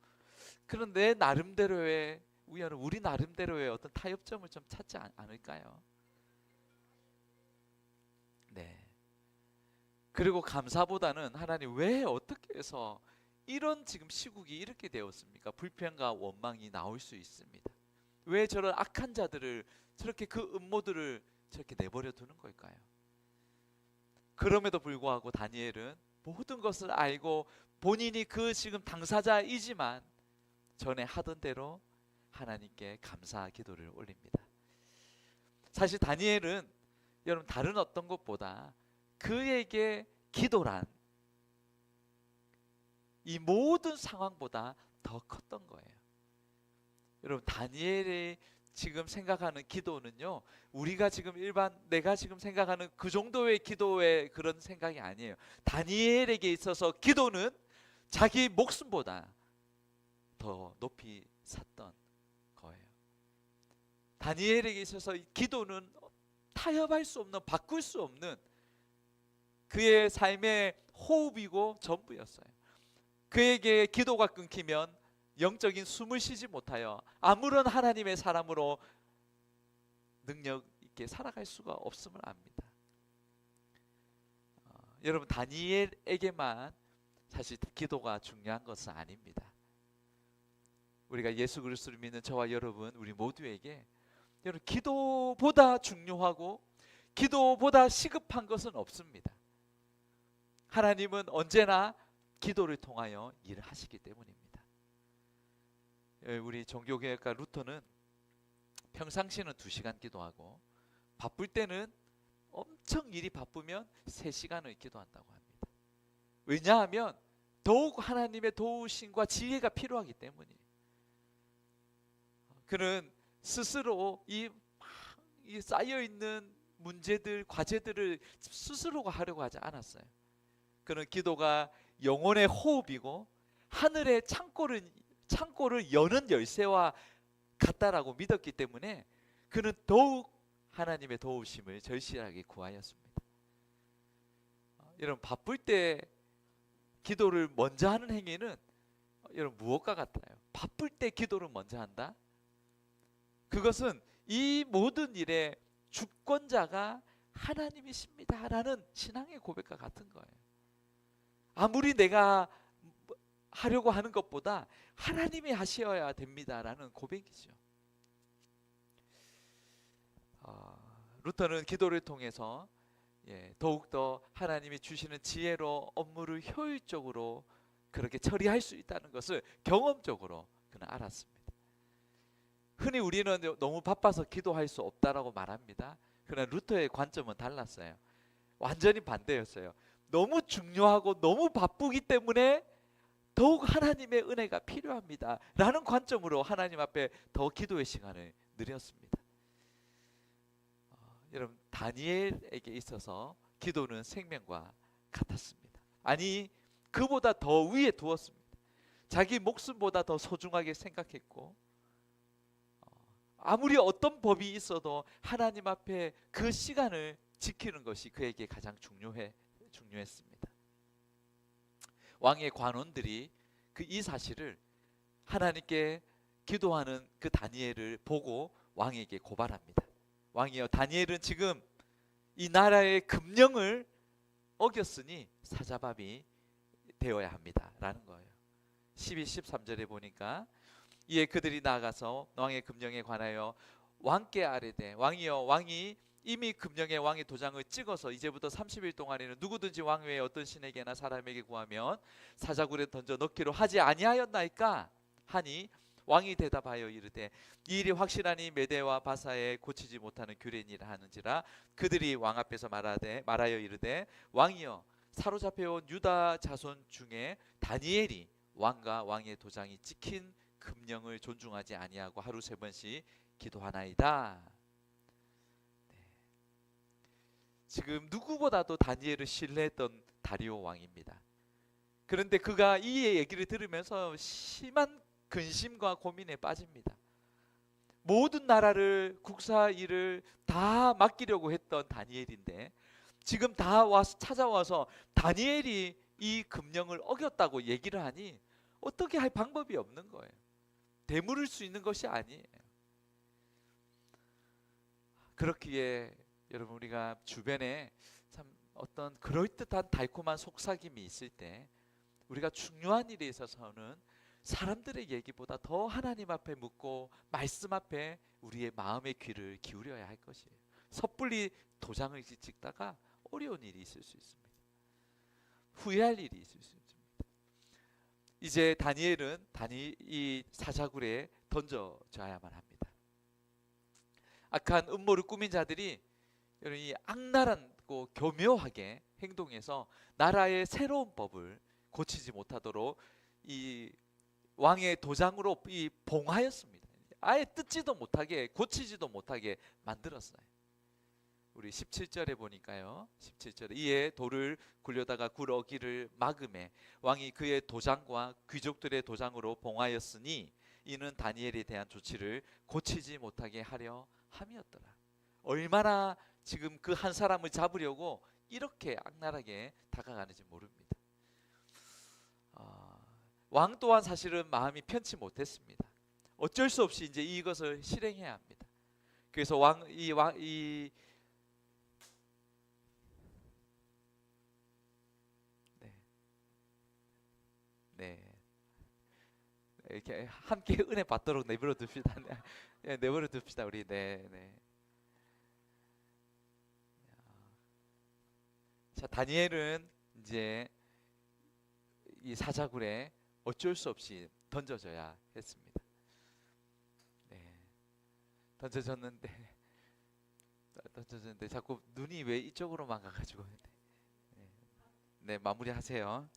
그런데 나름대로의 우리 나름대로의 어떤 타협점을 좀 찾지 않을까요? 네. 그리고 감사보다는 하나님 왜 어떻게 해서 이런 지금 시국이 이렇게 되었습니까? 불평과 원망이 나올 수 있습니다. 왜 저런 악한 자들을 저렇게 그 음모들을 저렇게 내버려 두는 걸까요? 그럼에도 불구하고 다니엘은 모든 것을 알고 본인이 그 지금 당사자이지만 전에 하던 대로 하나님께 감사 기도를 올립니다. 사실 다니엘은 여러분 다른 어떤 것보다 그에게 기도란 이 모든 상황보다 더 컸던 거예요. 여러분 다니엘이 지금 생각하는 기도는요, 우리가 지금 내가 지금 생각하는 그 정도의 기도의 그런 생각이 아니에요. 다니엘에게 있어서 기도는 자기 목숨보다 더 높이 샀던 거예요. 다니엘에게 있어서 기도는 타협할 수 없는, 바꿀 수 없는 그의 삶의 호흡이고 전부였어요. 그에게 기도가 끊기면 영적인 숨을 쉬지 못하여 아무런 하나님의 사람으로 능력 있게 살아갈 수가 없음을 압니다. 여러분 다니엘에게만 사실 기도가 중요한 것은 아닙니다. 우리가 예수 그리스도를 믿는 저와 여러분, 우리 모두에게 여러분 기도보다 중요하고 기도보다 시급한 것은 없습니다. 하나님은 언제나 기도를 통하여 일을 하시기 때문입니다. 우리 종교개혁가 루터는 평상시는 2시간 기도하고 바쁠 때는 엄청 일이 바쁘면 3시간을 기도한다고 합니다. 왜냐하면 더욱 하나님의 도우심과 지혜가 필요하기 때문이에요. 그는 스스로 이 쌓여있는 문제들, 과제들을 스스로가 하려고 하지 않았어요. 그는 기도가 영혼의 호흡이고 하늘의 창고를 여는 열쇠와 같다라고 믿었기 때문에 그는 더욱 하나님의 도우심을 절실하게 구하였습니다. 여러분 바쁠 때 기도를 먼저 하는 행위는 여러분 무엇과 같아요? 바쁠 때 기도를 먼저 한다? 그것은 이 모든 일의 주권자가 하나님이십니다라는 신앙의 고백과 같은 거예요. 아무리 내가 하려고 하는 것보다 하나님이 하셔야 됩니다라는 고백이죠. 루터는 기도를 통해서 더욱더 하나님이 주시는 지혜로 업무를 효율적으로 그렇게 처리할 수 있다는 것을 경험적으로 그는 알았습니다. 흔히 우리는 너무 바빠서 기도할 수 없다라고 말합니다. 그러나 루터의 관점은 달랐어요. 완전히 반대였어요. 너무 중요하고 너무 바쁘기 때문에 더욱 하나님의 은혜가 필요합니다 라는 관점으로 하나님 앞에 더 기도의 시간을 누렸습니다. 여러분 다니엘에게 있어서 기도는 생명과 같았습니다. 아니 그보다 더 위에 두었습니다. 자기 목숨보다 더 소중하게 생각했고 아무리 어떤 법이 있어도 하나님 앞에 그 시간을 지키는 것이 그에게 가장 중요했습니다. 왕의 관원들이 이 사실을 하나님께 기도하는 그 다니엘을 보고 왕에게 고발합니다. 왕이여, 다니엘은 지금 이 나라의 금령을 어겼으니 사자밥이 되어야 합니다 라는 거예요. 12, 13절에 보니까 이에 그들이 나아가서 왕의 금령에 관하여 왕께 아뢰되 왕이여 왕이 이미 금령에 왕의 도장을 찍어서 이제부터 30일 동안에는 누구든지 왕 외에 어떤 신에게나 사람에게 구하면 사자굴에 던져 넣기로 하지 아니하였나이까 하니 왕이 대답하여 이르되 이 일이 확실하니 메대와 바사에 고치지 못하는 규례니라 하는지라 그들이 왕 앞에서 말하여 이르되 왕이여 사로잡혀온 유다 자손 중에 다니엘이 왕과 왕의 도장이 찍힌 금령을 존중하지 아니하고 하루 3번씩 기도하나이다. 네. 지금 누구보다도 다니엘을 신뢰했던 다리오 왕입니다. 그런데 그가 이 얘기를 들으면서 심한 근심과 고민에 빠집니다. 모든 나라를 국사 일을 다 맡기려고 했던 다니엘인데 지금 다 와서 찾아와서 다니엘이 이 금령을 어겼다고 얘기를 하니 어떻게 할 방법이 없는 거예요. 되물을 수 있는 것이 아니에요. 그렇기에 여러분 우리가 주변에 참 어떤 그럴듯한 달콤한 속삭임이 있을 때 우리가 중요한 일에 있어서는 사람들의 얘기보다 더 하나님 앞에 묻고 말씀 앞에 우리의 마음의 귀를 기울여야 할 것이에요. 섣불리 도장을 찍다가 어려운 일이 있을 수 있습니다. 후회할 일이 있을 수 있습니다. 이제 다니엘은 이 사자굴에 던져져야만 합니다. 악한 음모를 꾸민 자들이 이 악랄하고 교묘하게 행동해서 나라의 새로운 법을 고치지 못하도록 이 왕의 도장으로 이 봉하였습니다. 아예 뜯지도 못하게 고치지도 못하게 만들었어요. 우리 17절에 보니까요. 17절에 이에 돌을 굴려다가 굴 어기를 막음에 왕이 그의 도장과 귀족들의 도장으로 봉하였으니 이는 다니엘에 대한 조치를 고치지 못하게 하려 함이었더라. 얼마나 지금 그 한 사람을 잡으려고 이렇게 악랄하게 다가가는지 모릅니다. 왕 또한 사실은 마음이 편치 못했습니다. 어쩔 수 없이 이제 이것을 실행해야 합니다. 그래서 네. 이렇게 함께 은혜 받도록 내버려 둡시다. 네, 내버려 둡시다 우리. 네. 자, 다니엘은 이제 이 사자굴에 어쩔 수 없이 던져져야 했습니다. 네. 던져졌는데 자꾸 눈이 왜 이쪽으로만 가가지고. 네, 마무리하세요.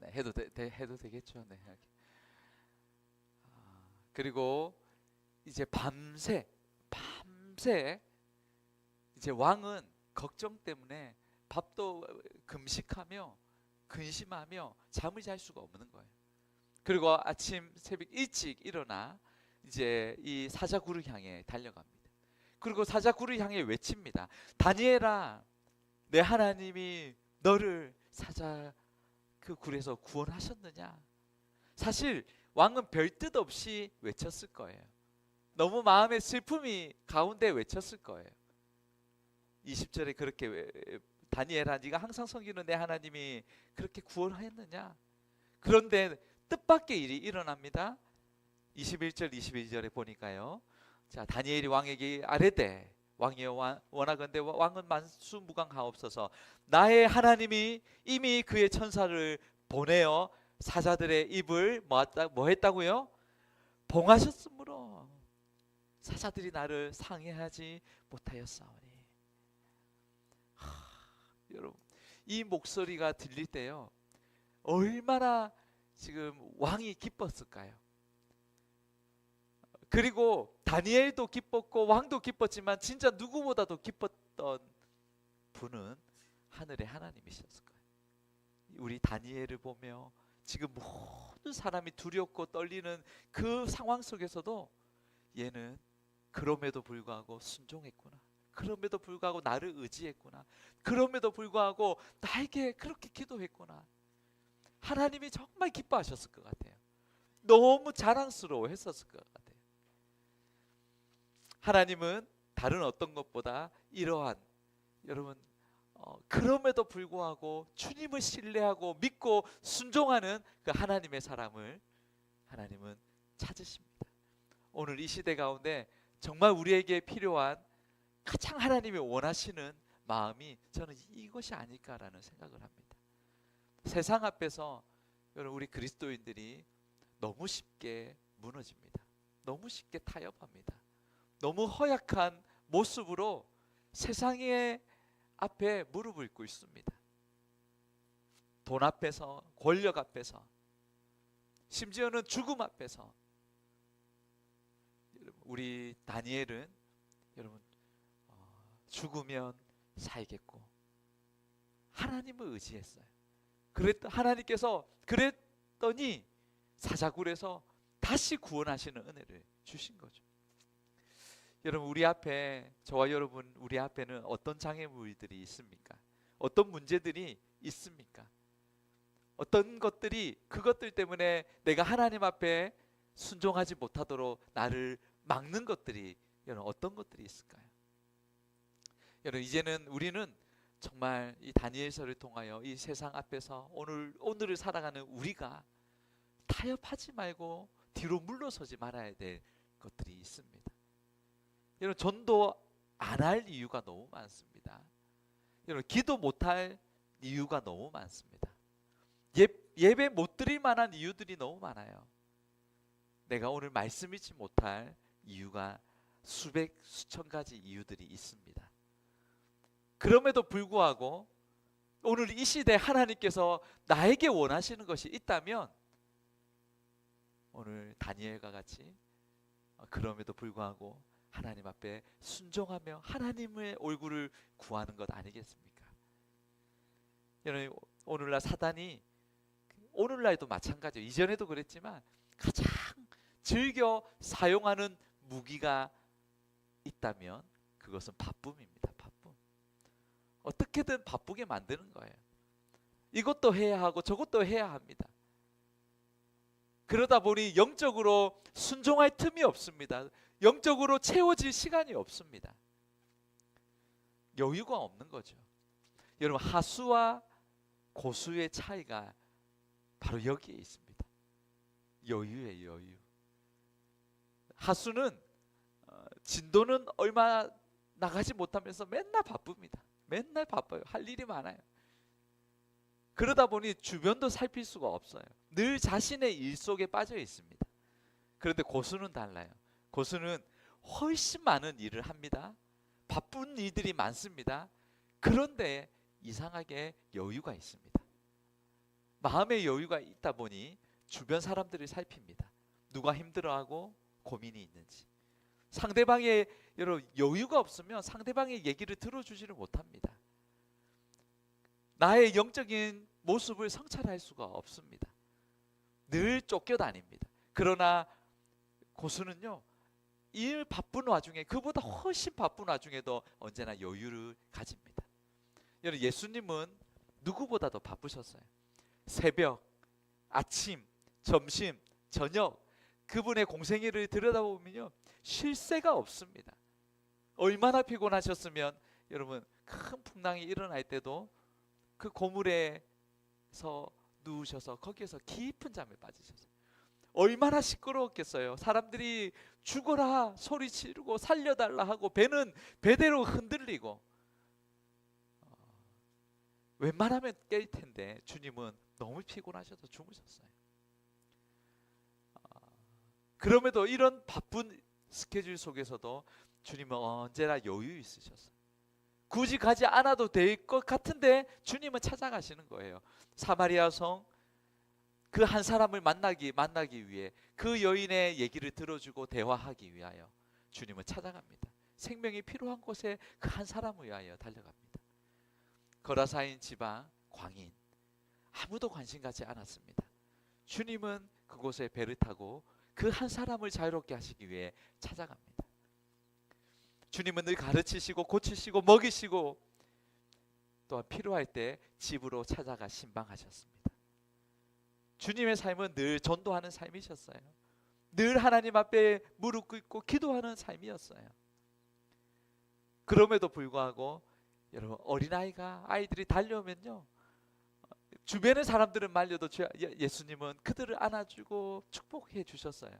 해도 되겠죠. 네. 그리고 이제 밤새 이제 왕은 걱정 때문에 밥도 금식하며 근심하며 잠을 잘 수가 없는 거예요. 그리고 아침 새벽 일찍 일어나 이제 이 사자굴을 향해 달려갑니다. 그리고 사자굴을 향해 외칩니다. 다니엘아, 내 하나님이 너를 사자 그 굴에서 구원하셨느냐? 사실 왕은 별 뜻 없이 외쳤을 거예요. 너무 마음의 슬픔이 가운데 외쳤을 거예요. 20절에 그렇게 다니엘아, 네가 항상 섬기는 내 하나님이 그렇게 구원하였느냐? 그런데 뜻밖의 일이 일어납니다. 21절 22절에 보니까요. 자, 다니엘이 왕에게 아뢰되 왕이여 원하건대 왕은 만수무강하옵소서. 나의 하나님이 이미 그의 천사를 보내어 사자들의 입을 뭐 했다고요? 봉하셨으므로 사자들이 나를 상해하지 못하였사오니. 여러분, 이 목소리가 들릴 때요, 얼마나 지금 왕이 기뻤을까요? 그리고 다니엘도 기뻤고 왕도 기뻤지만 진짜 누구보다도 기뻤던 분은 하늘의 하나님이셨을 거예요. 우리 다니엘을 보며 지금 모든 사람이 두렵고 떨리는 그 상황 속에서도 얘는 그럼에도 불구하고 순종했구나. 그럼에도 불구하고 나를 의지했구나. 그럼에도 불구하고 나에게 그렇게 기도했구나. 하나님이 정말 기뻐하셨을 것 같아요. 너무 자랑스러워 했었을 것 같아요. 하나님은 다른 어떤 것보다 이러한 여러분 그럼에도 불구하고 주님을 신뢰하고 믿고 순종하는 그 하나님의 사람을 하나님은 찾으십니다. 오늘 이 시대 가운데 정말 우리에게 필요한 가장 하나님이 원하시는 마음이 저는 이것이 아닐까라는 생각을 합니다. 세상 앞에서 여러분 우리 그리스도인들이 너무 쉽게 무너집니다. 너무 쉽게 타협합니다. 너무 허약한 모습으로 세상의 앞에 무릎을 꿇습니다. 돈 앞에서, 권력 앞에서, 심지어는 죽음 앞에서. 우리 다니엘은 여러분 죽으면 살겠고 하나님을 의지했어요. 하나님께서 그랬더니 사자굴에서 다시 구원하시는 은혜를 주신 거죠. 여러분 우리 앞에, 저와 여러분 우리 앞에는 어떤 장애물들이 있습니까? 어떤 문제들이 있습니까? 어떤 것들이, 그것들 때문에 내가 하나님 앞에 순종하지 못하도록 나를 막는 것들이, 여러분 어떤 것들이 있을까요? 여러분 이제는 우리는 정말 이 다니엘서를 통하여 이 세상 앞에서 오늘을 살아가는 우리가 타협하지 말고 뒤로 물러서지 말아야 될 것들이 있습니다. 여러분 전도 안 할 이유가 너무 많습니다. 여러분 기도 못할 이유가 너무 많습니다. 예배 못 드릴 만한 이유들이 너무 많아요. 내가 오늘 말씀 읽지 못할 이유가 수천 가지 이유들이 있습니다. 그럼에도 불구하고 오늘 이 시대에 하나님께서 나에게 원하시는 것이 있다면 오늘 다니엘과 같이 그럼에도 불구하고 하나님 앞에 순종하며 하나님의 얼굴을 구하는 것 아니겠습니까? 여러분 오늘날 사단이, 오늘날도 마찬가지예요. 이전에도 그랬지만 가장 즐겨 사용하는 무기가 있다면 그것은 바쁨입니다. 바쁨. 어떻게든 바쁘게 만드는 거예요. 이것도 해야 하고 저것도 해야 합니다. 그러다 보니 영적으로 순종할 틈이 없습니다. 영적으로 채워질 시간이 없습니다. 여유가 없는 거죠. 여러분 하수와 고수의 차이가 바로 여기에 있습니다. 여유예요, 여유. 하수는 진도는 얼마 나가지 못하면서 맨날 바쁩니다. 맨날 바빠요. 할 일이 많아요. 그러다 보니 주변도 살필 수가 없어요. 늘 자신의 일 속에 빠져 있습니다. 그런데 고수는 달라요. 고수는 훨씬 많은 일을 합니다. 바쁜 일들이 많습니다. 그런데 이상하게 여유가 있습니다. 마음의 여유가 있다 보니 주변 사람들을 살핍니다. 누가 힘들어하고 고민이 있는지. 상대방의 여러분 여유가 없으면 상대방의 얘기를 들어주지를 못합니다. 나의 영적인 모습을 성찰할 수가 없습니다. 늘 쫓겨다닙니다. 그러나 고수는요, 일 바쁜 와중에, 그보다 훨씬 바쁜 와중에도 언제나 여유를 가집니다. 여러분 예수님은 누구보다도 바쁘셨어요. 새벽, 아침, 점심, 저녁 그분의 공생애를 들여다보면요 쉴 새가 없습니다. 얼마나 피곤하셨으면 여러분 큰 풍랑이 일어날 때도 그 고물에서 누우셔서 거기에서 깊은 잠에 빠지셨어요. 얼마나 시끄러웠겠어요. 사람들이 죽어라 소리 지르고 살려달라 하고 배는 배대로 흔들리고 웬만하면 깰 텐데 주님은 너무 피곤하셔서 주무셨어요. 그럼에도 이런 바쁜 스케줄 속에서도 주님은 언제나 여유 있으셨어요. 굳이 가지 않아도 될 것 같은데 주님은 찾아가시는 거예요. 사마리아 성 그 한 사람을 만나기 위해 그 여인의 얘기를 들어주고 대화하기 위하여 주님은 찾아갑니다. 생명이 필요한 곳에 그 한 사람을 위하여 달려갑니다. 거라사인 지방 광인 아무도 관심 갖지 않았습니다. 주님은 그곳에 배를 타고 그 한 사람을 자유롭게 하시기 위해 찾아갑니다. 주님은 늘 가르치시고 고치시고 먹이시고 또한 필요할 때 집으로 찾아가 신방하셨습니다. 주님의 삶은 늘 전도하는 삶이셨어요. 늘 하나님 앞에 무릎 꿇고 기도하는 삶이었어요. 그럼에도 불구하고 여러분 아이들이 달려오면요, 주변의 사람들은 말려도 예수님은 그들을 안아주고 축복해 주셨어요.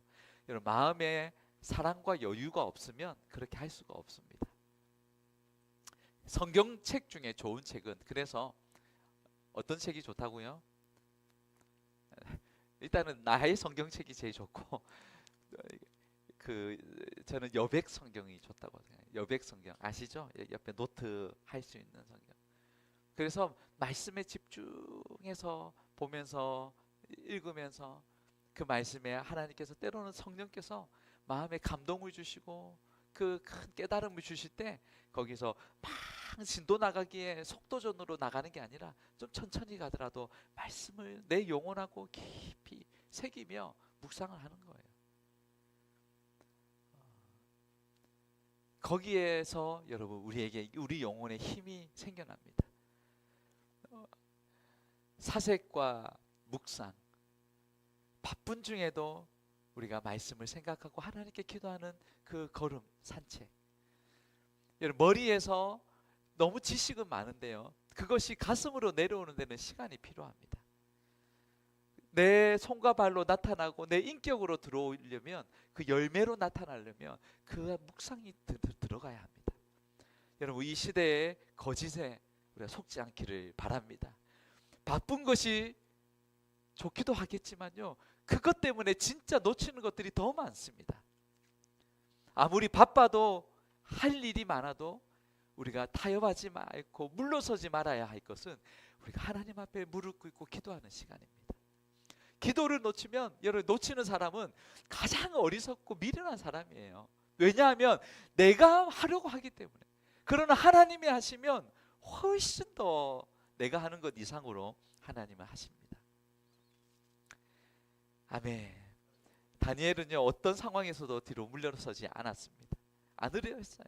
여러분, 마음에 사랑과 여유가 없으면 그렇게 할 수가 없습니다. 성경책 중에 좋은 책은, 그래서 어떤 책이 좋다고요? 일단은 나의 성경책이 제일 좋고 저는 여백 성경이 좋다고 생각해요. 여백 성경 아시죠? 옆에 노트 할 수 있는 성경. 그래서 말씀에 집중해서 보면서 읽으면서 그 말씀에 하나님께서, 때로는 성령께서 마음에 감동을 주시고 그 큰 깨달음을 주실 때, 거기서 막 진도 나가기에 속도전으로 나가는 게 아니라 좀 천천히 가더라도 말씀을 내 영혼하고 깊이 새기며 묵상을 하는 거예요. 거기에서 여러분, 우리 영혼에 힘이 생겨납니다. 사색과 묵상, 바쁜 중에도 우리가 말씀을 생각하고 하나님께 기도하는 그 걸음, 산책. 여러분, 머리에서 너무 지식은 많은데요, 그것이 가슴으로 내려오는 데는 시간이 필요합니다. 내 손과 발로 나타나고 내 인격으로 들어오려면, 그 열매로 나타나려면 그 묵상이 들어가야 합니다. 여러분, 이 시대의 거짓에 우리가 속지 않기를 바랍니다. 바쁜 것이 좋기도 하겠지만요, 그것 때문에 진짜 놓치는 것들이 더 많습니다. 아무리 바빠도, 할 일이 많아도 우리가 타협하지 말고 물러서지 말아야 할 것은 우리가 하나님 앞에 무릎 꿇고 기도하는 시간입니다. 기도를 놓치면, 여러분, 놓치는 사람은 가장 어리석고 미련한 사람이에요. 왜냐하면 내가 하려고 하기 때문에. 그러나 하나님이 하시면 훨씬 더 내가 하는 것 이상으로 하나님은 하십니다. 아멘. 다니엘은요, 어떤 상황에서도 뒤로 물러서지 않았습니다. 안으려 했어요.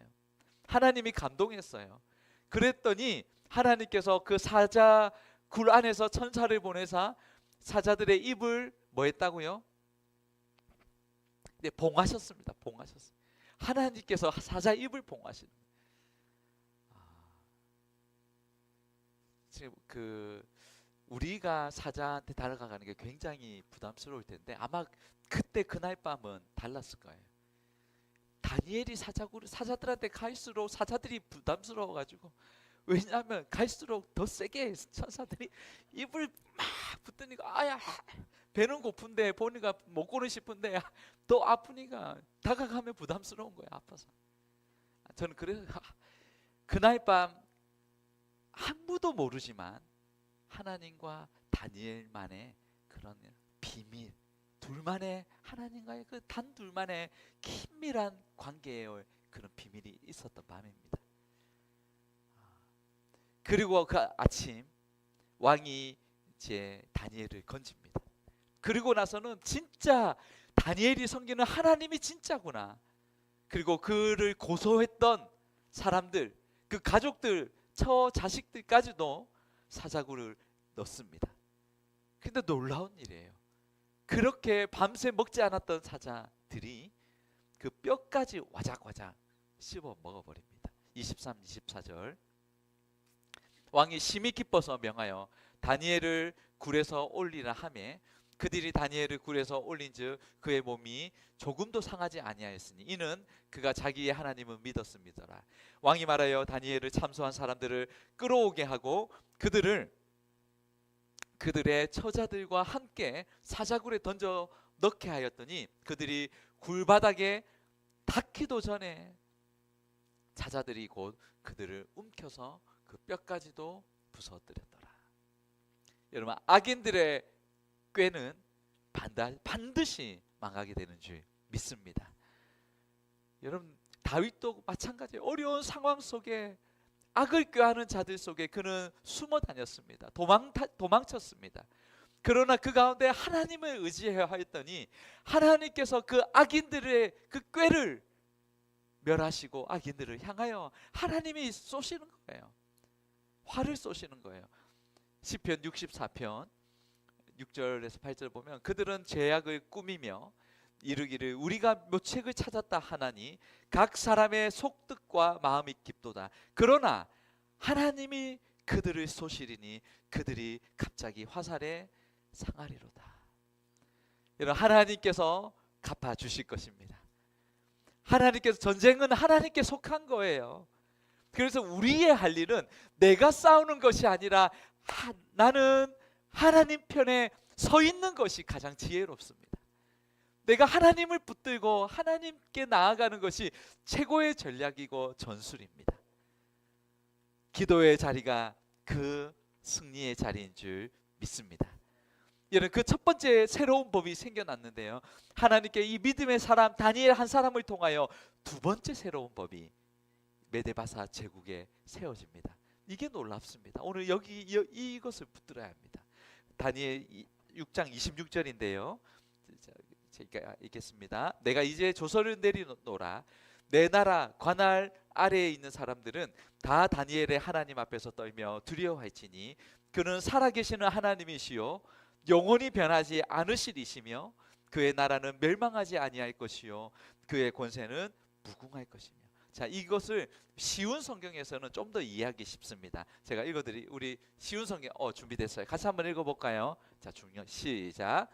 하나님이 감동했어요. 그랬더니 하나님께서 그 사자 굴 안에서 천사를 보내사 사자들의 입을 뭐 했다고요? 네, 봉하셨습니다. 봉하셨어요. 하나님께서 사자 입을 봉하신. 지금 우리가 사자한테 다가가는 게 굉장히 부담스러울 텐데, 아마 그때 그날 밤은 달랐을 거예요. 다니엘이 사자들한테 갈수록 사자들이 부담스러워가지고, 왜냐하면 갈수록 더 세게 천사들이 입을 막 붙으니까, 아야, 배는 고픈데 보니까 먹고는 싶은데 더 아프니까 다가가면 부담스러운 거예요. 아파서. 저는 그래서 그날 밤 아무도 모르지만 하나님과 다니엘만의 그런 비밀, 둘만의, 하나님과의 그 단둘만의 긴밀한 관계의 그런 비밀이 있었던 밤입니다. 그리고 그 아침 왕이 이제 다니엘을 건집니다. 그리고 나서는 진짜 다니엘이 섬기는 하나님이 진짜구나. 그리고 그를 고소했던 사람들, 그 가족들, 처 자식들까지도 사자굴을 넣습니다. 근데 놀라운 일이에요. 그렇게 밤새 먹지 않았던 사자들이 그 뼈까지 와작와작 씹어 먹어버립니다. 23, 24절. 왕이 심히 기뻐서 명하여 다니엘을 굴에서 올리라 하매 그들이 다니엘을 굴에서 올린즉 그의 몸이 조금도 상하지 아니하였으니 이는 그가 자기의 하나님을 믿었음이더라. 왕이 말하여 다니엘을 참소한 사람들을 끌어오게 하고 그들을 그들의 처자들과 함께 사자굴에 던져 넣게 하였더니 그들이 굴바닥에 닿기도 전에 사자들이 곧 그들을 움켜서 그 뼈까지도 부서뜨렸더라. 여러분, 악인들의 꾀는 반드시 망하게 되는 줄 믿습니다. 여러분, 다윗도 마찬가지예요. 어려운 상황 속에 악을 꾀하는 자들 속에 그는 숨어 다녔습니다. 도망쳤습니다. 그러나 그 가운데 하나님을 의지해야 하였더니 하나님께서 그 악인들의 그 꾀를 멸하시고 악인들을 향하여 하나님이 쏘시는 거예요. 화를 쏘시는 거예요. 시편 64편 6절에서 8절 보면 그들은 죄악을 꾸미며 이르기를 우리가 묘책을 찾았다 하나니 각 사람의 속뜻과 마음이 깊도다. 그러나 하나님이 그들을 쏘시리니 그들이 갑자기 화살에 상하리로다. 여러분, 하나님께서 갚아 주실 것입니다. 하나님께서, 전쟁은 하나님께 속한 거예요. 그래서 우리의 할 일은 내가 싸우는 것이 아니라 나는 하나님 편에 서 있는 것이 가장 지혜롭습니다. 내가 하나님을 붙들고 하나님께 나아가는 것이 최고의 전략이고 전술입니다. 기도의 자리가 그 승리의 자리인 줄 믿습니다. 여러분, 그 첫 번째 새로운 법이 생겨났는데요, 하나님께 이 믿음의 사람 다니엘 한 사람을 통하여 두 번째 새로운 법이 메데바사 제국에 세워집니다. 이게 놀랍습니다. 오늘 이것을 붙들어야 합니다. 다니엘 6장 26절인데요, 제가 읽겠습니다. 내가 이제 조서를 내리노라. 내 나라 관할 아래에 있는 사람들은 다 다니엘의 하나님 앞에서 떨며 두려워할지니 그는 살아계시는 하나님이시요 영원히 변하지 않으시리시며 그의 나라는 멸망하지 아니할 것이요 그의 권세는 무궁할 것이며. 자, 이것을 쉬운 성경에서는 좀 더 이해하기 쉽습니다. 제가 읽어드리, 우리 쉬운 성경 준비됐어요. 같이 한번 읽어볼까요? 자, 시작.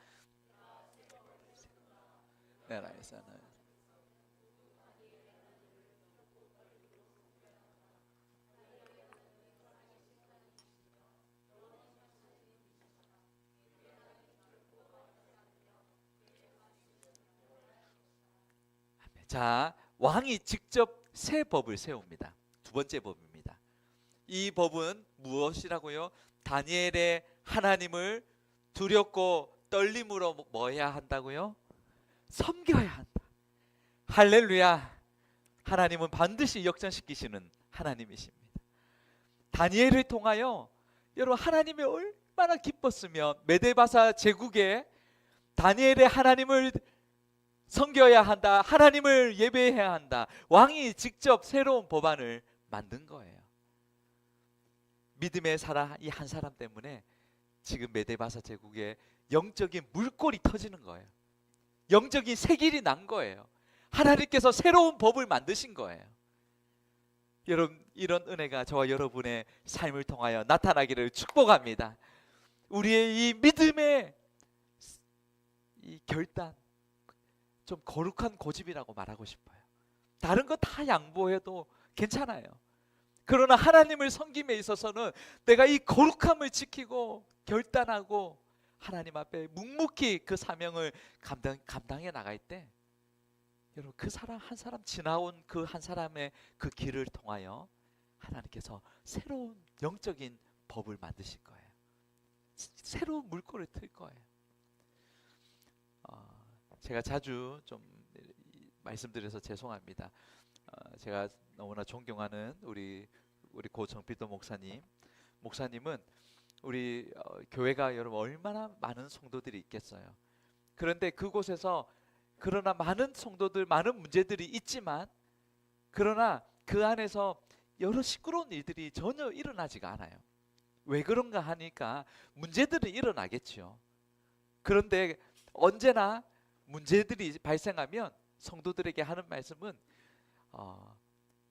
네, 알겠어요. 자, 왕이 직접 새 법을 세웁니다. 두 번째 법입니다. 이 법은 무엇이라고요? 다니엘의 하나님을 두렵고 떨림으로 뭐 해야 한다고요? 섬겨야 한다. 할렐루야. 하나님은 반드시 역전시키시는 하나님이십니다. 다니엘을 통하여 여러분, 하나님이 얼마나 기뻤으면 메데바사 제국에 다니엘의 하나님을 섬겨야 한다, 하나님을 예배해야 한다, 왕이 직접 새로운 법안을 만든 거예요. 믿음의 사람 이 한 사람 때문에 지금 메데바사 제국에 영적인 물꼬리 터지는 거예요. 영적인 세길이 난 거예요. 하나님께서 새로운 법을 만드신 거예요. 여러분, 이런 은혜가 저와 여러분의 삶을 통하여 나타나기를 축복합니다. 우리의 이 믿음의 이 결단, 좀 거룩한 고집이라고 말하고 싶어요. 다른 거 다 양보해도 괜찮아요. 그러나 하나님을 섬김에 있어서는 내가 이 거룩함을 지키고 결단하고 하나님 앞에 묵묵히 그 사명을 감당해 나갈 때, 여러분, 그 사람 한 사람 지나온 그 한 사람의 그 길을 통하여 하나님께서 새로운 영적인 법을 만드실 거예요. 새로운 물꼬를 틀 거예요. 제가 자주 좀 말씀드려서 죄송합니다. 제가 너무나 존경하는 우리 고 정필도 목사님은 우리 교회가 여러분 얼마나 많은 성도들이 있겠어요. 그런데 그곳에서 그러나 많은 성도들, 많은 문제들이 있지만, 그러나 그 안에서 여러 시끄러운 일들이 전혀 일어나지가 않아요. 왜 그런가 하니까 문제들은 일어나겠죠. 그런데 언제나 문제들이 발생하면 성도들에게 하는 말씀은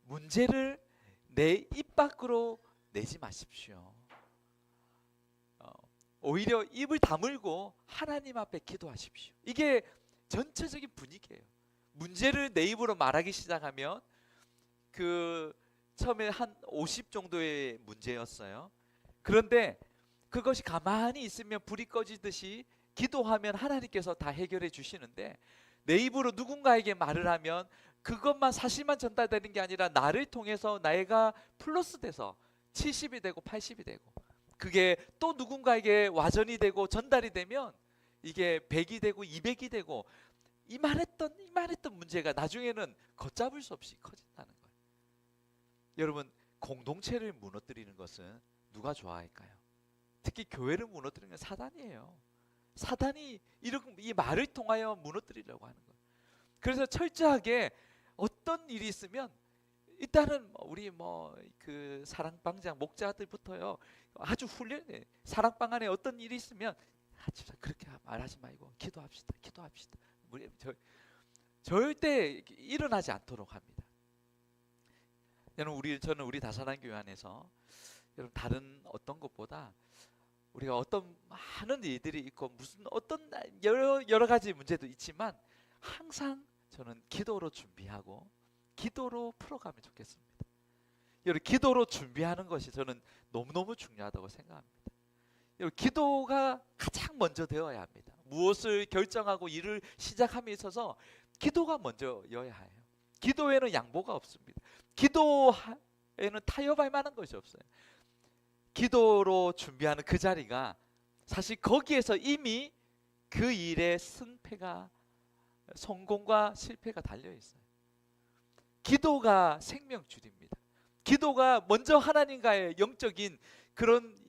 문제를 내 입 밖으로 내지 마십시오. 오히려 입을 다물고 하나님 앞에 기도하십시오. 이게 전체적인 분위기예요. 문제를 내 입으로 말하기 시작하면, 그 처음에 한 50 정도의 문제였어요. 그런데 그것이 가만히 있으면 불이 꺼지듯이 기도하면 하나님께서 다 해결해 주시는데, 내 입으로 누군가에게 말을 하면 그것만 사실만 전달되는 게 아니라 나를 통해서 내가 플러스 돼서 70이 되고 80이 되고, 그게 또 누군가에게 와전이 되고 전달이 되면 이게 100이 되고 200이 되고, 이만했던 문제가 나중에는 걷잡을 수 없이 커진다는 거예요. 여러분, 공동체를 무너뜨리는 것은 누가 좋아할까요? 특히 교회를 무너뜨리는 건 사단이에요. 사단이 이 말을 통하여 무너뜨리려고 하는 거예요. 그래서 철저하게 어떤 일이 있으면 일단은 우리 그 사랑방장 목자들부터요, 아주 훈련해. 사랑방 안에 어떤 일이 있으면 그렇게 말하지 말고 기도합시다. 절대 일어나지 않도록 합니다. 여러분 저는 우리 다산한 교회 안에서 여러분 다른 어떤 것보다 우리가 어떤 많은 일들이 있고 무슨 어떤 여러 가지 문제도 있지만 항상 저는 기도로 준비하고 기도로 풀어가면 좋겠습니다. 여러분 기도로 준비하는 것이 저는 너무너무 중요하다고 생각합니다. 여러분 기도가 가장 먼저 되어야 합니다. 무엇을 결정하고 일을 시작함에 있어서 기도가 먼저여야 해요. 기도에는 양보가 없습니다. 기도에는 타협할 만한 것이 없어요. 기도로 준비하는 그 자리가 사실 거기에서 이미 그 일의 승패가 성공과 실패가 달려 있어요. 기도가 생명줄입니다. 기도가 먼저 하나님과의 영적인 그런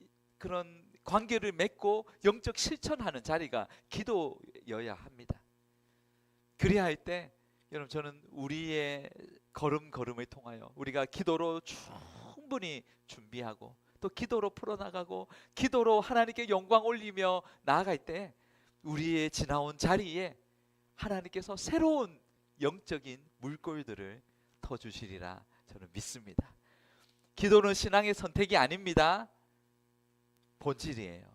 관계를 맺고 영적 실천하는 자리가 기도여야 합니다. 그래야 할 때 여러분 저는 우리의 걸음걸음을 통하여 우리가 기도로 충분히 준비하고 또 기도로 풀어나가고 기도로 하나님께 영광 올리며 나아갈 때 우리의 지나온 자리에 하나님께서 새로운 영적인 물꼬들을 터주시리라 저는 믿습니다. 기도는 신앙의 선택이 아닙니다. 본질이에요.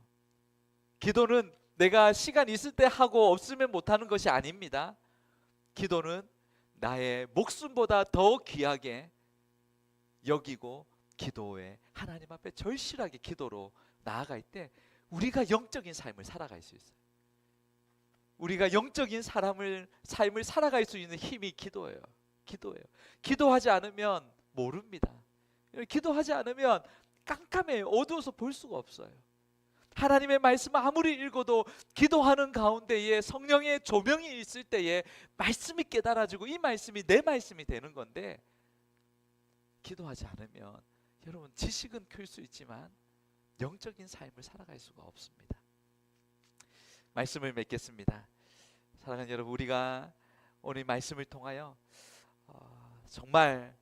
기도는 내가 시간 있을 때 하고 없으면 못하는 것이 아닙니다. 기도는 나의 목숨보다 더 귀하게 여기고 기도에 하나님 앞에 절실하게 기도로 나아갈 때 우리가 영적인 삶을 살아갈 수 있어요. 우리가 영적인 삶을 살아갈 수 있는 힘이 기도예요. 기도하지 않으면 모릅니다. 기도하지 않으면 깜깜해요. 어두워서 볼 수가 없어요. 하나님의 말씀을 아무리 읽어도 기도하는 가운데에 성령의 조명이 있을 때에 말씀이 깨달아지고 이 말씀이 내 말씀이 되는 건데 기도하지 않으면 여러분 지식은 클 수 있지만 영적인 삶을 살아갈 수가 없습니다. 말씀을 맺겠습니다. 사랑하는 여러분, 우리가 오늘 말씀을 통하여 정말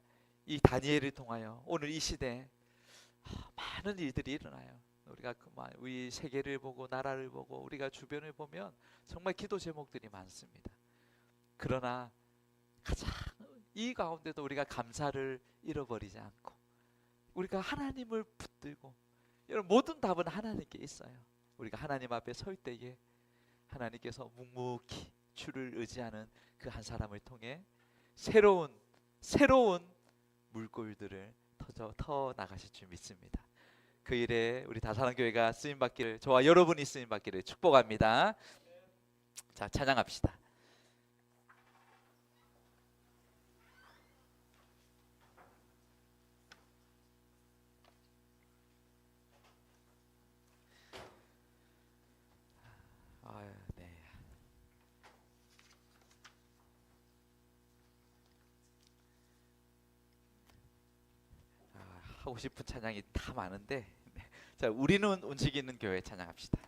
이 다니엘을 통하여 오늘 이 시대에 많은 일들이 일어나요. 우리가 우리 세계를 보고 나라를 보고 우리가 주변을 보면 정말 기도 제목들이 많습니다. 그러나 가장 이 가운데도 우리가 감사를 잃어버리지 않고 우리가 하나님을 붙들고 여러분 모든 답은 하나님께 있어요. 우리가 하나님 앞에 설 때에 하나님께서 묵묵히 주를 의지하는 그 한 사람을 통해 새로운 물꼬들을 터 나가실 줄 믿습니다. 그 일에 우리 다산교회가 쓰임받기를, 저와 여러분이 쓰임받기를 축복합니다. 자, 찬양합시다. 네. 하고 싶은 찬양이 다 많은데, 자, 우리는 움직이는 교회 찬양합시다.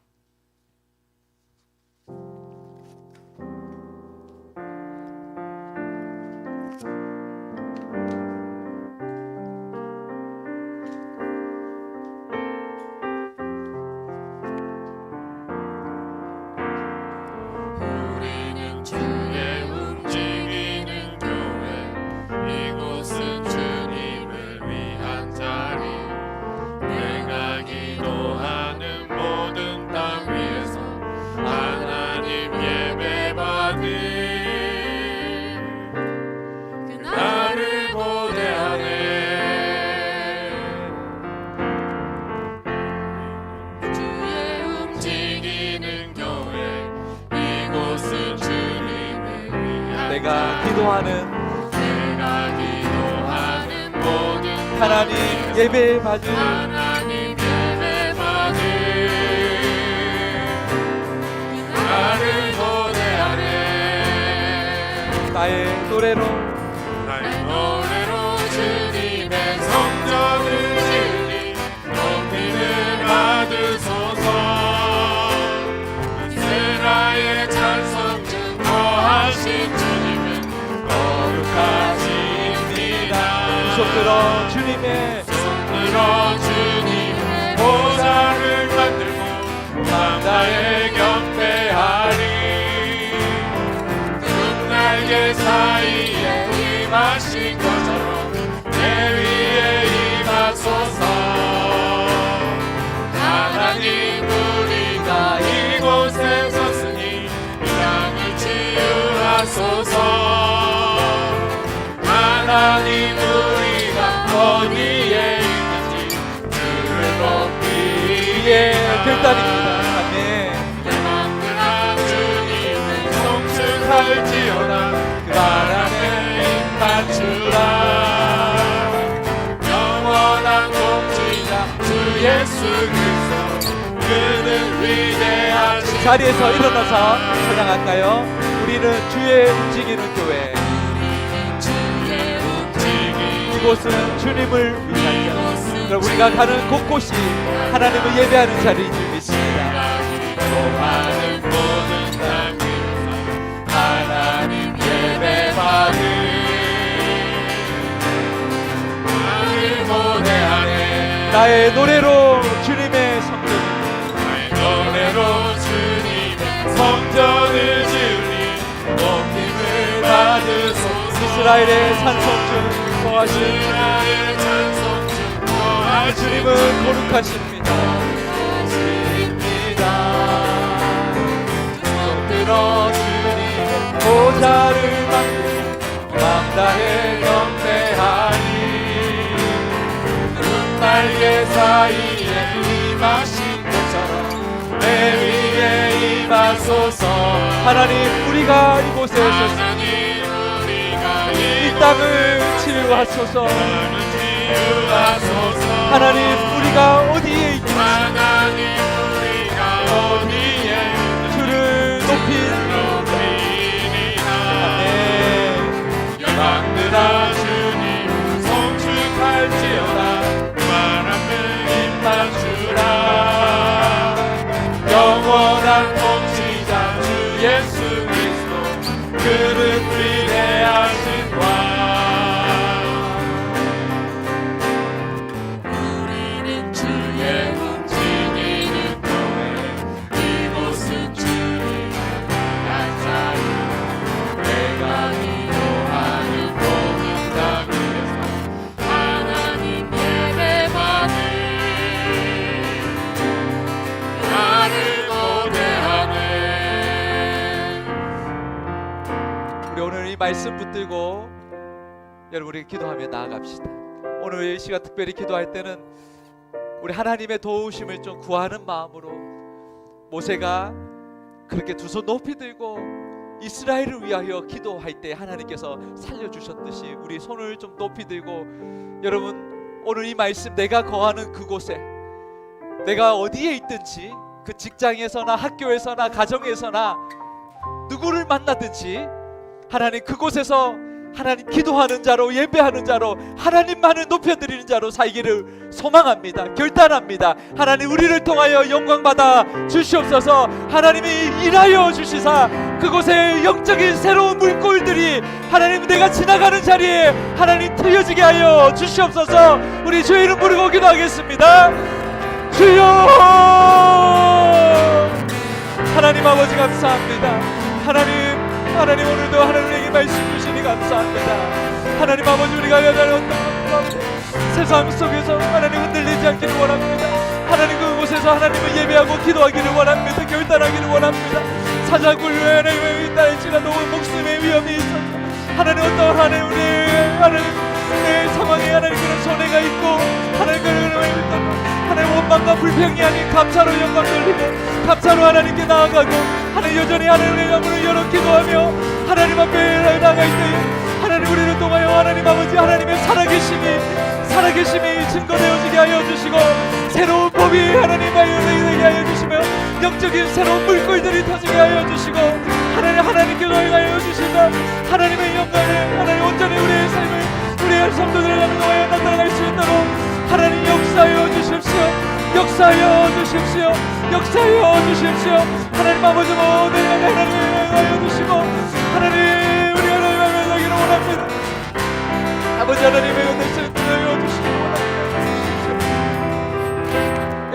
우리는 주의 움직이는 교회, 이곳은 주님을 위한 자리. 내가 기도하는 모든 땅 위에서 하나님 예배받을 나를 고대하네. 주의 움직이는 교회, 이곳은 주님을 위한 내가 기도하는 모든 하나님 예배받을 하나님 예배받을 나를 고대하네. 나의 노래로 주님의 성전을 지으니 높이를 받으소서. 이스라엘의 찬송 증거하신 주님은 거룩하십니다. 손들어 주님의 보좌를 만들고 바다에 경배하리. 두 날개 사이에 임하신 것처럼 내 위에 임하소서. 하나님 우리가 어디에 있는지 주를 높이에 결단입니다. 아멘. 영원한 주님을 송축할지어다. 그 말 안에 입맞추라. 영원한 통치자 주 예수 그리스도 그는 위대하신 자리에서 일어나서 찬양할까요? 우리는 주의 움직이는 교회. 이곳은 주님을 위하여. 그럼 우리가 가는 곳곳이 하나님을 예배하는 자리인 줄 믿습니다. 많은 모든 땅에서 하나님 예배받는 하늘 고대하네. 나의 노래로 주님의 성전을 나의 노래로 주님의 성전을 지으니 높임을 받으소서. 이스라엘의 산성중 거하신 이스라엘 찬송 중 거하신 주님은 거룩하십니다. 들어 주님의 보좌를 받고 맘 다해 경배하니 눈날개 사이에 임하신 것처럼 내 위에 임하소서. 하나님 우리가 이곳에 서 하나님 우리가 이 땅을 치유하소서. 치유하소서. 하나님 우리가 어디에 있는지 하나님 우리가 어디에 주를 높이는 높이니라. 영광들아 주님 송축할지어다. 바람을 임하주라. 영원한 통치자 주 예수 그리스도 그는 위대하신 왕. 우리는 주의 움직이는 교회. 이곳은 주님의 위한 자리. 내가 기도하는 모든 땅에서 하나님 예배받는 나를 고대하네. 우리 오늘 이 말씀 붙들고 여러분 우리 기도하며 나아갑시다. 오늘 이 시간 특별히 기도할 때는 우리 하나님의 도우심을 좀 구하는 마음으로 모세가 그렇게 두 손 높이 들고 이스라엘을 위하여 기도할 때 하나님께서 살려주셨듯이 우리 손을 좀 높이 들고 여러분 오늘 이 말씀 내가 거하는 그곳에 내가 어디에 있든지 그 직장에서나 학교에서나 가정에서나 누구를 만나든지 하나님 그곳에서 하나님 기도하는 자로 예배하는 자로 하나님만을 높여드리는 자로 살기를 소망합니다. 결단합니다. 하나님 우리를 통하여 영광 받아 주시옵소서. 하나님이 일하여 주시사 그곳에 영적인 새로운 물꼬들이 하나님 내가 지나가는 자리에 하나님 트여지게 하여 주시옵소서. 우리 주의 이름 부르고 기도하겠습니다. 주여 하나님 아버지 감사합니다. 하나님 오늘도 하나님에게 말씀 주시니 감사합니다. 하나님 아버지 우리가 하나님 어떤 세상 속에서 하나님 흔들리지 않기를 원합니다. 하나님 그곳에서 하나님을 예배하고 기도하기를 원합니다. 결단하기를 원합니다. 사자굴 하나님의 있다 할지라도 목숨의 위험이 있어서 하나님 어떤 하나님 우리 하나님의 상황에 하나님 그런 손해가 있고 하나님 하나님 원망과 불평이 아닌 감사로 영광 돌리고 감사로 하나님께 나아가고 하나님 여전히 하나님의 이름으로 열어 기도하며 하나님 앞에 나아갈 때에 하나님 우리를 통하여 하나님 아버지 하나님의 살아계심이 증거되어지게 하여 주시고 새로운 법이 하나님 되게 하여 주시며 영적인 새로운 물꼬들이 터지게 하여 주시고 하나님께 하여 주시며 하나님의 영광을 하나님 온전히 우리의 삶을 우리의 성도들을 통하여 나타날 수 있도록 하나님 역사하여 주십시오. 하나님 아버지 모든 하나님을 하여 주시고 하나님 우리 하나님을 하기를 원합니다. 아버지 하나님의 은혜를 하여 주시기 원합니다.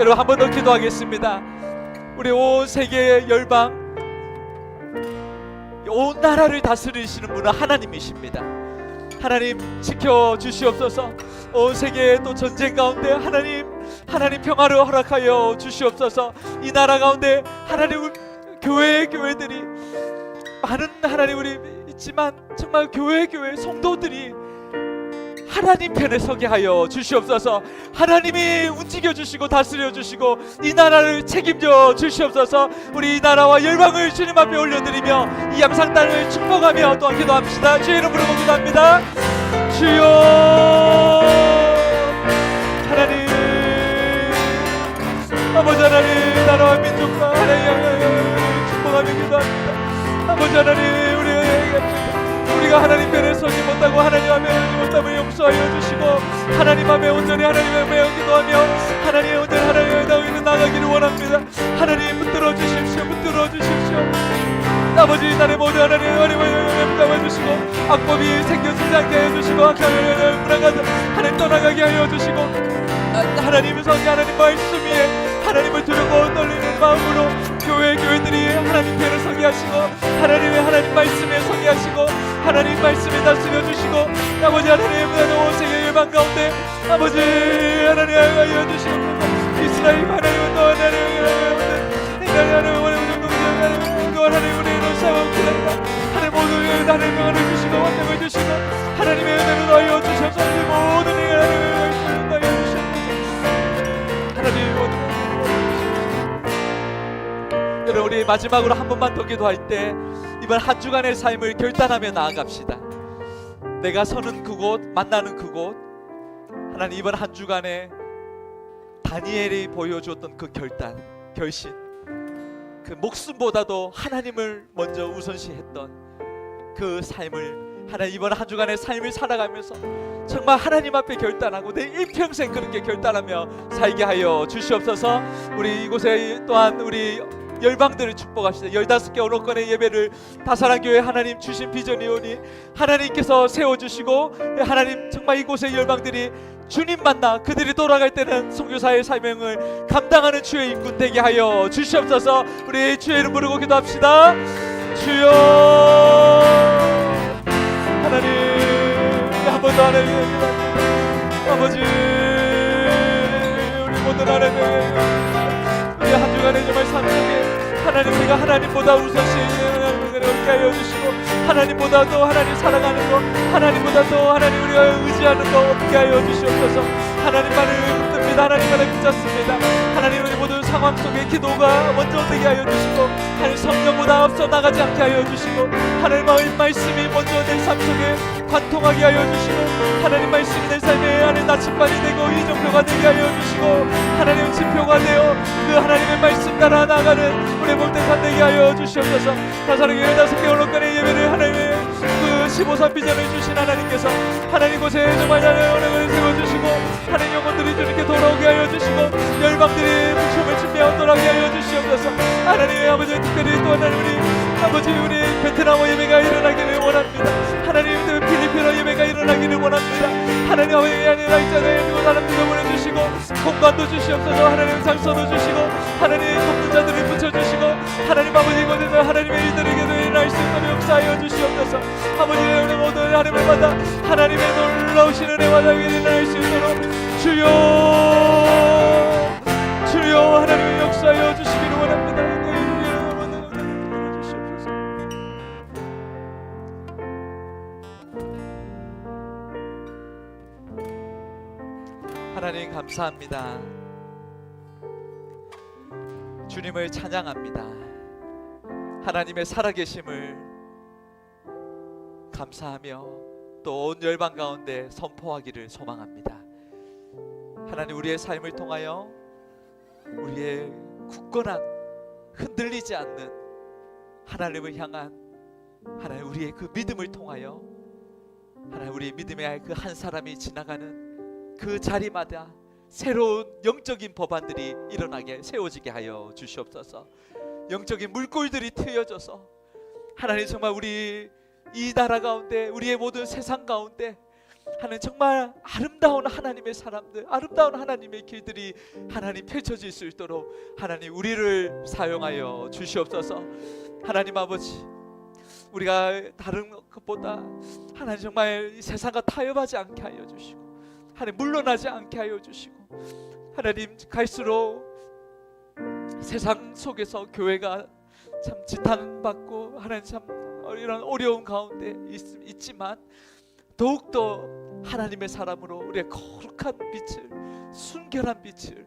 여러분 한 번 더 기도하겠습니다. 우리 온 세계의 열방 온 나라를 다스리시는 분은 하나님이십니다. 하나님 지켜주시옵소서. 온 세계의 또 전쟁 가운데 하나님 평화를 허락하여 주시옵소서. 이 나라 가운데 하나님 교회들이 많은 하나님 우리 있지만 정말 교회 성도들이 하나님 편에 서게 하여 주시옵소서. 하나님이 움직여 주시고 다스려 주시고 이 나라를 책임져 주시옵소서. 우리 이 나라와 열방을 주님 앞에 올려드리며 이 양상 땅을 축복하며 또한 기도합시다. 주의 이름 부르고 기도합니다. 주여 하나님, 아버지 하나님, 나라와 민족과 하나님 축복하며 기도합니다. 아버지 하나님, 우리가 하나님 편에 서지 못하고 하나님 앞에 서지 못함을 용서하여 주시고 하나님 앞에 온전히 하나님 앞에 기도하며 하나님 온전히 하나님의 땅에 나가기를 원합니다. 하나님 붙들어 주십시오. 붙들어 주십시오. 아버지 나의 모든 하나님을 감아주시고 악법이 생겨지지 않게 하여 주시고 악하게 불안하다 하나님 떠나가게 하여 주시고 하나님의 성이 하나님 말씀 위에 하나님을 두려고 떨리는 마음으로 교회들이 하나님 편에 서게 하시고 하나님의 하나님 말씀에 서게 하시고 하나님 말씀에 다스려 주시고 아버지 하나님 온 세계 열방 가운데 아버지 하나님 하여 주시고 이스라엘 하나님은 또 하나님 우리를 싸워 기다린다. 하나님 모든 하나님 명을 주시고 원명을 주시고 하나님의 은혜를 더하여 주셔서 모든 하나님의 말씀을 더하여 주시옵소서. 하나님 모든 여러분 우리 마지막으로 한 번만 더 기도할 때 이번 한 주간의 삶을 결단하며 나아갑시다. 내가 서는 그곳 만나는 그곳 하나님 이번 한 주간에 다니엘이 보여주었던 그 결심 그 목숨보다도 하나님을 먼저 우선시했던 그 삶을 하나님 이번 한 주간의 삶을 살아가면서 정말 하나님 앞에 결단하고 내 일평생 그렇게 결단하며 살게 하여 주시옵소서. 우리 이곳에 또한 우리 열방들을 축복합시다. 15개 언어권의 예배를 다사랑교회 하나님 주신 비전이오니 하나님께서 세워주시고 하나님 정말 이곳의 열방들이 주님 만나 그들이 돌아갈 때는 선교사의 사명을 감당하는 주의 일꾼 되게 하여 주시옵소서. 우리 주의 이름 부르고 기도합시다. 주여 하나님 한 번 더 하나님 아버지 우리 모든 하나님 우리 한 주간의 정말 삶 속에 하나님 우리가 하나님보다 우선시 하나님을 얻게 하여 주시고 하나님보다 또 하나님 사랑하는 것 하나님보다 또 하나님 우리가 의지하는 것 얻게 하여 주시옵소서. 하나님만을 붙듭니다. 하나님만을 붙잡습니다. 하나님 우리 모든 상황 속에 기도가 먼저 되게 하여 주시고 하나님 성령보다 앞서 나가지 않게 하여 주시고 하나님의 말씀이 먼저 내 삶 속에 관통하게 하여 주시고 하나님 말씀이 내 삶에 하나님 나침반이 되고 이정표가 되게 하여 주시고 하나님 지표가 되어 그 하나님의 말씀 따라 나가는 우리 몸대산 되게 하여 주시옵소서. 다사랑교회 15개 언어권의 예배를 하나님의 그 15산 비전을 주신 하나님께서 하나님 곳에 정말 하나님을 세워주시고 하나님 영혼들이 주님께 돌아오게 하여 주시고 열방들이 춤을 추며 돌아오게 하여 주시옵소서. 하나님의 아버지 특별히 또 하나님 우리 아버지 우리 베트남 예배가 일어나기를 원합니다. 하나님 필리핀어 예배가 일어나기를 원합니다. 하나님 아버지 아니라 있잖아요. 그리고 사람들도 보내주시고 공간도 주시옵소서. 하나님 장소도 주시고 하나님 돕는자들을 붙여주시고 하나님 아버지 이곳에서 하나님의 일들에게도 일어날 수 있도록 역사하여 주시옵소서. 아버지의 우리 모든 하나님을 받아 하나님의 놀라우신 은혜와 자비를 일어날 수 있도록 주여 하나님의 역사하여 주시기를 원합니다. 하나님 감사합니다. 주님을 찬양합니다. 하나님의 살아계심을 감사하며 또 온 열방 가운데 선포하기를 소망합니다. 하나님 우리의 삶을 통하여 우리의 굳건한 흔들리지 않는 하나님을 향한 하나님 우리의 그 믿음을 통하여 하나님 우리의 믿음의 그 한 사람이 지나가는 그 자리마다 새로운 영적인 법안들이 일어나게 세워지게 하여 주시옵소서. 영적인 물꼬들이 트여져서 하나님 정말 우리 이 나라 가운데 우리의 모든 세상 가운데 하나님 정말 아름다운 하나님의 사람들 아름다운 하나님의 길들이 하나님 펼쳐질 수 있도록 하나님 우리를 사용하여 주시옵소서. 하나님 아버지 우리가 다른 것보다 하나님 정말 이 세상과 타협하지 않게 하여 주시고 하나님 물러나지 않게 하여 주시고 하나님 갈수록 세상 속에서 교회가 참 지탄받고 하나님 참 이런 어려운 가운데 있지만 더욱더 하나님의 사람으로 우리의 거룩한 빛을, 순결한 빛을,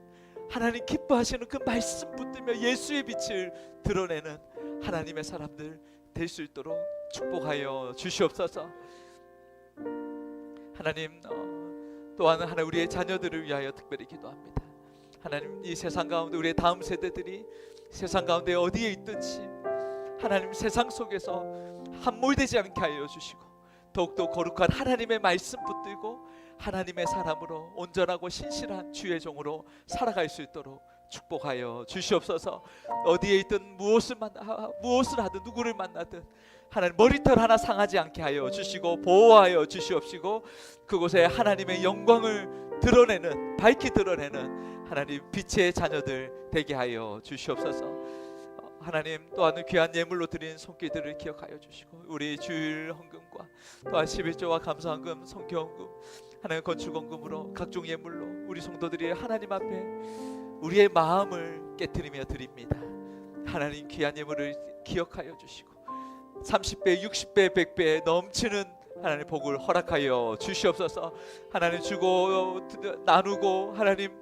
하나님 기뻐하시는 그 말씀 붙들며 예수의 빛을 드러내는 하나님의 사람들 될 수 있도록 축복하여 주시옵소서. 하나님, 또한 하나 우리의 자녀들을 위하여 특별히 기도합니다. 하나님, 이 세상 가운데 우리의 다음 세대들이 세상 가운데 어디에 있든지 하나님 세상 속에서 함몰되지 않게 하여 주시고 더욱더 거룩한 하나님의 말씀 붙들고 하나님의 사람으로 온전하고 신실한 주의 종으로 살아갈 수 있도록 축복하여 주시옵소서. 어디에 있든 무엇을 하든 누구를 만나든 하나님 머리털 하나 상하지 않게 하여 주시고 보호하여 주시옵시고 그곳에 하나님의 영광을 드러내는, 밝히 드러내는 하나님 빛의 자녀들 되게 하여 주시옵소서. 하나님, 또한 귀한 예물로 드린 손길들을 기억하여 주시고 우리 주일 헌금과 또한 11조와 감사헌금, 성교헌금, 하나님 건축헌금으로 각종 예물로 우리 성도들이 하나님 앞에 우리의 마음을 깨트리며 드립니다. 하나님, 귀한 예물을 기억하여 주시고 30배, 60배, 100배 넘치는 하나님 복을 허락하여 주시옵소서. 하나님, 주고 나누고 하나님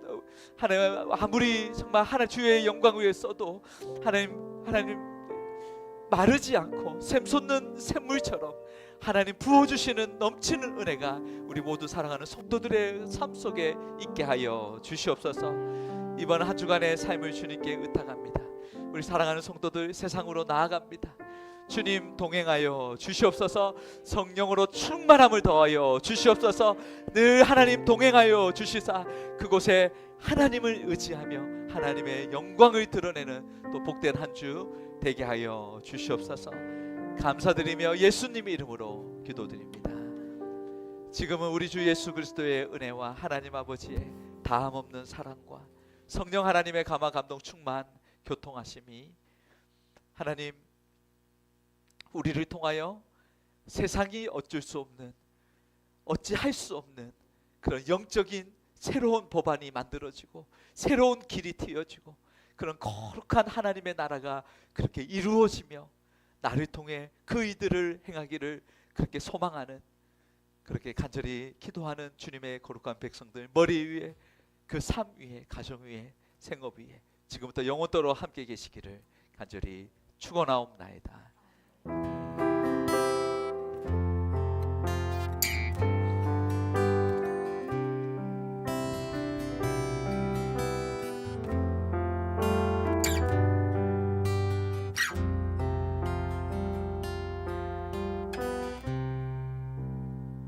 아무리 정말 하나님 주의 영광 위에 써도 하나님 마르지 않고 샘솟는 샘물처럼 하나님 부어주시는 넘치는 은혜가 우리 모두 사랑하는 성도들의 삶 속에 있게 하여 주시옵소서. 이번 한 주간의 삶을 주님께 의탁합니다. 우리 사랑하는 성도들 세상으로 나아갑니다. 주님 동행하여 주시옵소서. 성령으로 충만함을 더하여 주시옵소서. 늘 하나님 동행하여 주시사 그곳에 하나님을 의지하며 하나님의 영광을 드러내는 또 복된 한 주 되게 하여 주시옵소서. 감사드리며 예수님의 이름으로 기도드립니다. 지금은 우리 주 예수 그리스도의 은혜와 하나님 아버지의 다함없는 사랑과 성령 하나님의 감화 감동 충만 교통하심이 하나님 우리를 통하여 세상이 어쩔 수 없는, 어찌할 수 없는 그런 영적인 새로운 법안이 만들어지고 새로운 길이 트여지고 그런 거룩한 하나님의 나라가 그렇게 이루어지며 나를 통해 그 이들을 행하기를 그렇게 소망하는, 그렇게 간절히 기도하는 주님의 거룩한 백성들 머리 위에, 그 삶 위에, 가정 위에, 생업 위에 지금부터 영원토록 함께 계시기를 간절히 축원하옵나이다.